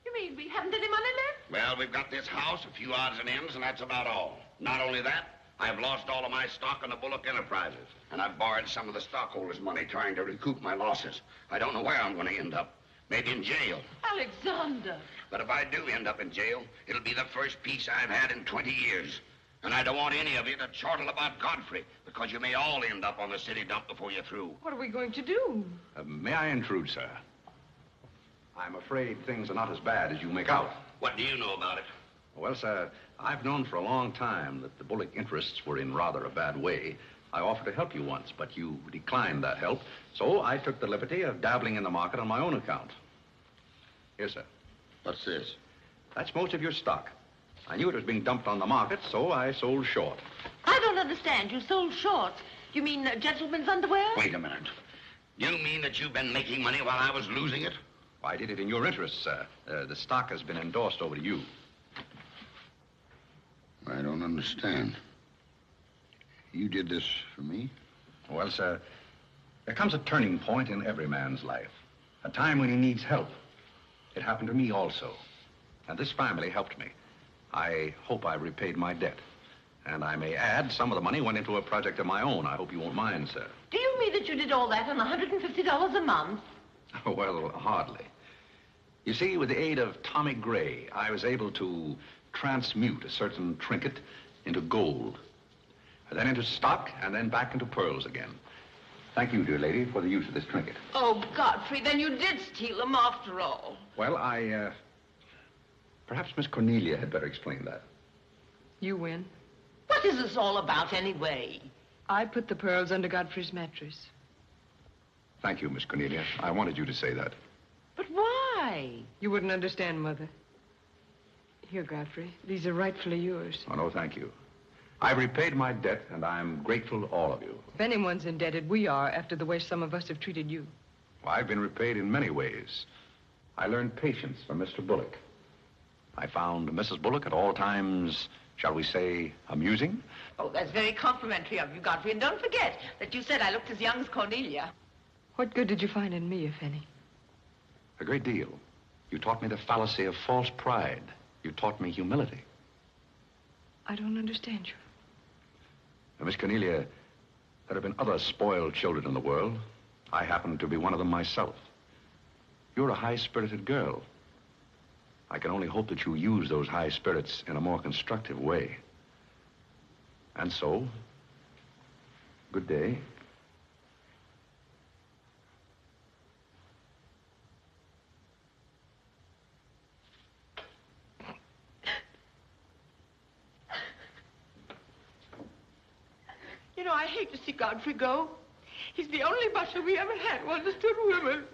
You mean we haven't any money left? Well, we've got this house, a few odds and ends, and that's about all. Not only that, I've lost all of my stock in the Bullock Enterprises, and I've borrowed some of the stockholders' money trying to recoup my losses. I don't know where I'm going to end up. Maybe in jail. Alexander. But if I do end up in jail, it'll be the first peace I've had in 20 years. And I don't want any of you to chortle about Godfrey, because you may all end up on the city dump before you're through. What are we going to do? May I intrude, sir? I'm afraid things are not as bad as you make out. What do you know about it? Well, sir, I've known for a long time that the Bullock interests were in rather a bad way. I offered to help you once, but you declined that help, so I took the liberty of dabbling in the market on my own account. Here, sir. What's this? That's most of your stock. I knew it was being dumped on the market, so I sold short. I don't understand. You sold short. You mean gentlemen's underwear? Wait a minute. You mean that you've been making money while I was losing it? I did it in your interest, sir. The stock has been endorsed over to you. I don't understand. You did this for me? Well, sir, there comes a turning point in every man's life. A time when he needs help. It happened to me also. And this family helped me. I hope I repaid my debt. And I may add, some of the money went into a project of my own. I hope you won't mind, sir. Do you mean that you did all that on $150 a month? Well, hardly. You see, with the aid of Tommy Gray, I was able to transmute a certain trinket into gold. And then into stock, and then back into pearls again. Thank you, dear lady, for the use of this trinket. Oh, Godfrey, then you did steal them after all. Well, perhaps Miss Cornelia had better explain that. You win. What is this all about, anyway? I put the pearls under Godfrey's mattress. Thank you, Miss Cornelia. I wanted you to say that. But why? You wouldn't understand, Mother. Here, Godfrey. These are rightfully yours. Oh, no, thank you. I've repaid my debt, and I'm grateful to all of you. If anyone's indebted, we are, after the way some of us have treated you. Well, I've been repaid in many ways. I learned patience from Mr. Bullock. I found Mrs. Bullock at all times, shall we say, amusing. Oh, that's very complimentary of you, Godfrey. And don't forget that you said I looked as young as Cornelia. What good did you find in me, if any? A great deal. You taught me the fallacy of false pride. You taught me humility. I don't understand you. Now, Miss Cornelia, there have been other spoiled children in the world. I happen to be one of them myself. You're a high-spirited girl. I can only hope that you use those high spirits in a more constructive way. And so, good day. You know, I hate to see Godfrey go. He's the only butler we ever had who understood women.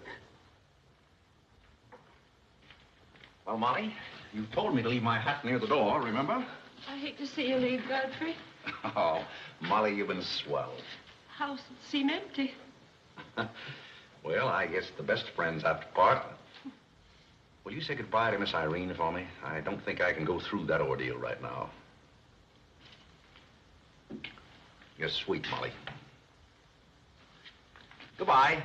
Well, Molly, you told me to leave my hat near the door, remember? I hate to see you leave, Godfrey. Oh, Molly, you've been swell. House seem empty. Well, I guess the best friends have to part. Will you say goodbye to Miss Irene for me? I don't think I can go through that ordeal right now. You're sweet, Molly. Goodbye.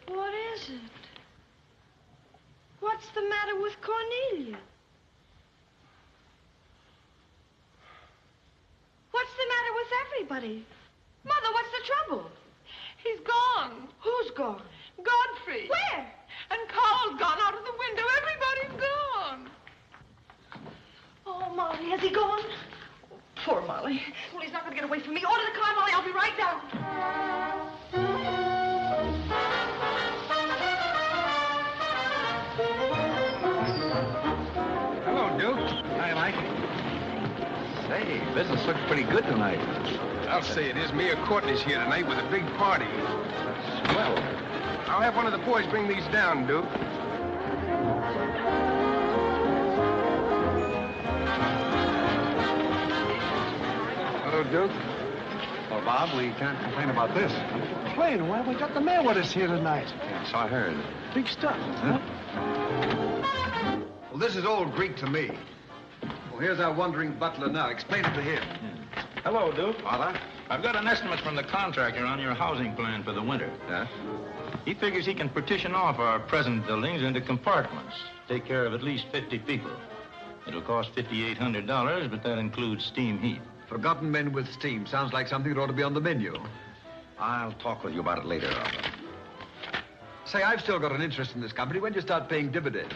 What is it? What's the matter with Cornelia? What's the matter with everybody? Mother, what's the trouble? He's gone. Who's gone? Godfrey. Where? And Carl's gone out of the window. Everybody's gone. Oh, Molly, has he gone? Oh, poor Molly. Well, he's not going to get away from me. Order the car, Molly. I'll be right down. Hello, Duke. Hi, Mike. Say, business looks pretty good tonight. I'll say it is. Mayor Courtney's here tonight with a big party. Swell. I'll have one of the boys bring these down, Duke. Hello, Duke. Well, Bob, we can't complain about this. Complain? Well, we got the mayor with us here tonight. Yes, I heard. Big stuff. Huh? Well, this is all Greek to me. Well, here's our wandering butler now. Explain it to him. Hello, Duke. Father? I've got an estimate from the contractor on your housing plan for the winter. Yes? He figures he can partition off our present buildings into compartments, take care of at least 50 people. It'll cost $5,800, but that includes steam heat. Forgotten men with steam. Sounds like something that ought to be on the menu. I'll talk with you about it later, Arthur. Say, I've still got an interest in this company. When do you start paying dividends?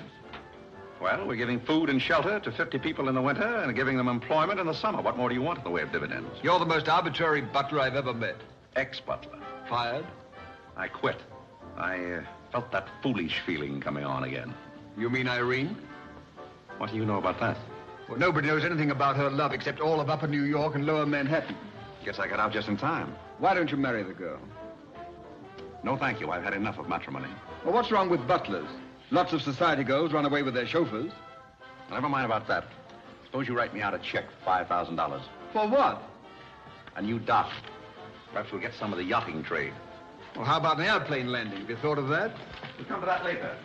Well, we're giving food and shelter to 50 people in the winter and giving them employment in the summer. What more do you want in the way of dividends? You're the most arbitrary butler I've ever met. Ex-butler. Fired? I quit. I felt that foolish feeling coming on again. You mean Irene? What do you know about that? Well, nobody knows anything about her love except all of Upper New York and Lower Manhattan. Guess I got out just in time. Why don't you marry the girl? No, thank you. I've had enough of matrimony. Well, what's wrong with butlers? Lots of society girls run away with their chauffeurs. Never mind about that. Suppose you write me out a check for $5,000. For what? A new dock. Perhaps we'll get some of the yachting trade. Well, how about an airplane landing? Have you thought of that? We'll come to that later.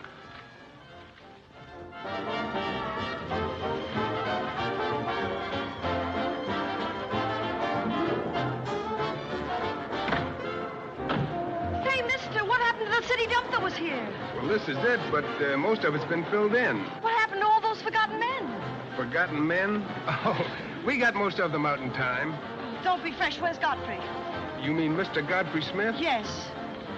Say, mister, what happened to the city dump that was here? Well, this is it, but most of it's been filled in. What happened to all those forgotten men? Forgotten men? Oh, we got most of them out in time. Don't be fresh. Where's Godfrey? You mean Mr. Godfrey Smith? Yes.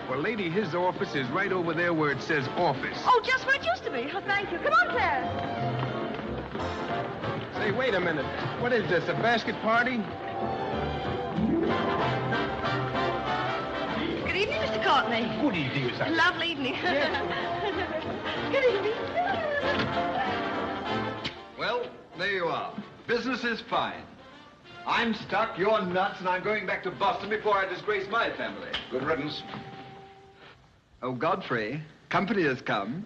Well, lady, his office is right over there where it says office. Oh, just where it used to be. Oh, thank you. Come on, Claire. Say, wait a minute. What is this, a basket party? Good evening, Mr. Courtney. Good evening, sir. Lovely evening. Good evening. Well, there you are. Business is fine. I'm stuck, you're nuts, and I'm going back to Boston before I disgrace my family. Good riddance. Oh, Godfrey, company has come.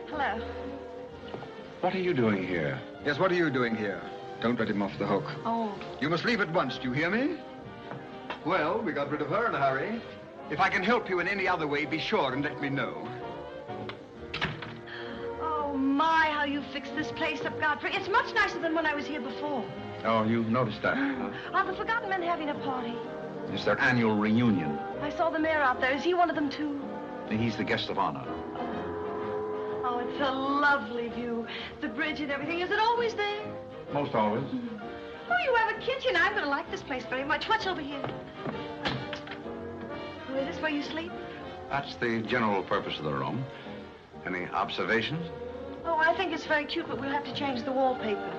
Hello. What are you doing here? Yes, what are you doing here? Don't let him off the hook. Oh. You must leave at once, do you hear me? Well, we got rid of her in a hurry. If I can help you in any other way, be sure and let me know. Oh, my, how you fixed this place up, Godfrey. It's much nicer than when I was here before. Oh, you've noticed that, huh? Are the forgotten men having a party? It's their annual reunion. I saw the mayor out there. Is he one of them, too? He's the guest of honor. Oh, it's a lovely view. The bridge and everything. Is it always there? Most always. Oh, you have a kitchen. I'm going to like this place very much. What's over here? Oh, is this where you sleep? That's the general purpose of the room. Any observations? Oh, I think it's very cute, but we'll have to change the wallpaper.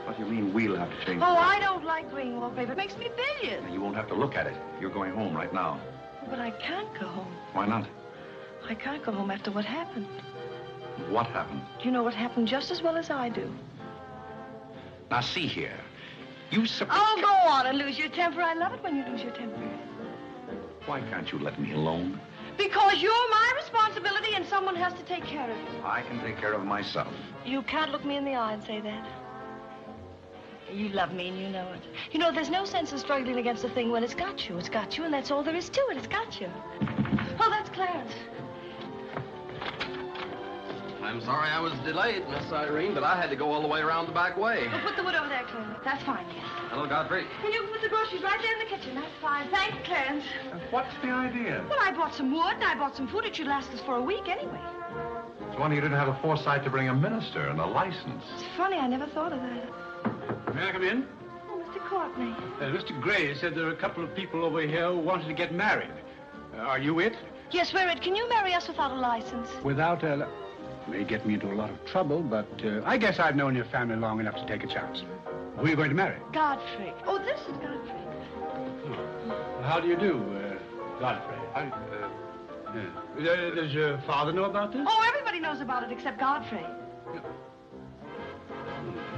What do you mean we'll have to change Oh, it? I don't like green wallpaper. It makes me bilious. You won't have to look at it. You're going home right now. But I can't go home. Why not? I can't go home after what happened. What happened? You know what happened just as well as I do. Now, see here. You Oh, go on and lose your temper. I love it when you lose your temper. Why can't you let me alone? Because you're my responsibility and someone has to take care of you. I can take care of myself. You can't look me in the eye and say that. You love me and you know it. You know, there's no sense in struggling against a thing when it's got you. It's got you, and that's all there is to it. It's got you. Oh, that's Clarence. I'm sorry I was delayed, Miss Irene, but I had to go all the way around the back way. Well, put the wood over there, Clarence. That's fine, yes. Hello, Godfrey. And you can put the groceries right there in the kitchen. That's fine. Thanks, Clarence. What's the idea? Well, I bought some wood, and I bought some food. It should last us for a week anyway. It's wonder you didn't have the foresight to bring a minister and a license. It's funny, I never thought of that. May I come in? Oh, Mr. Courtney. Mr. Gray said there are a couple of people over here who wanted to get married. Are you it? Yes, we're it. Can you marry us without a license? Without a... May get me into a lot of trouble, but I guess I've known your family long enough to take a chance. Who are you going to marry? Godfrey. Oh, this is Godfrey. Oh. How do you do, Godfrey? Does your father know about this? Oh, everybody knows about it except Godfrey.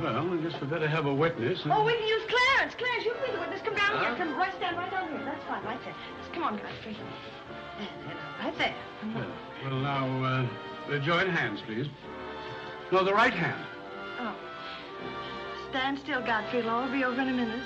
Well, I guess we better have a witness. Oh, we can use Clarence. Clarence, you can be the witness. Come down here. Come right stand right down here. That's fine, right there. Just come on, Godfrey. Right there. Well, now, join hands, please. No, the right hand. Oh. Stand still, Godfrey. It'll all be over in a minute.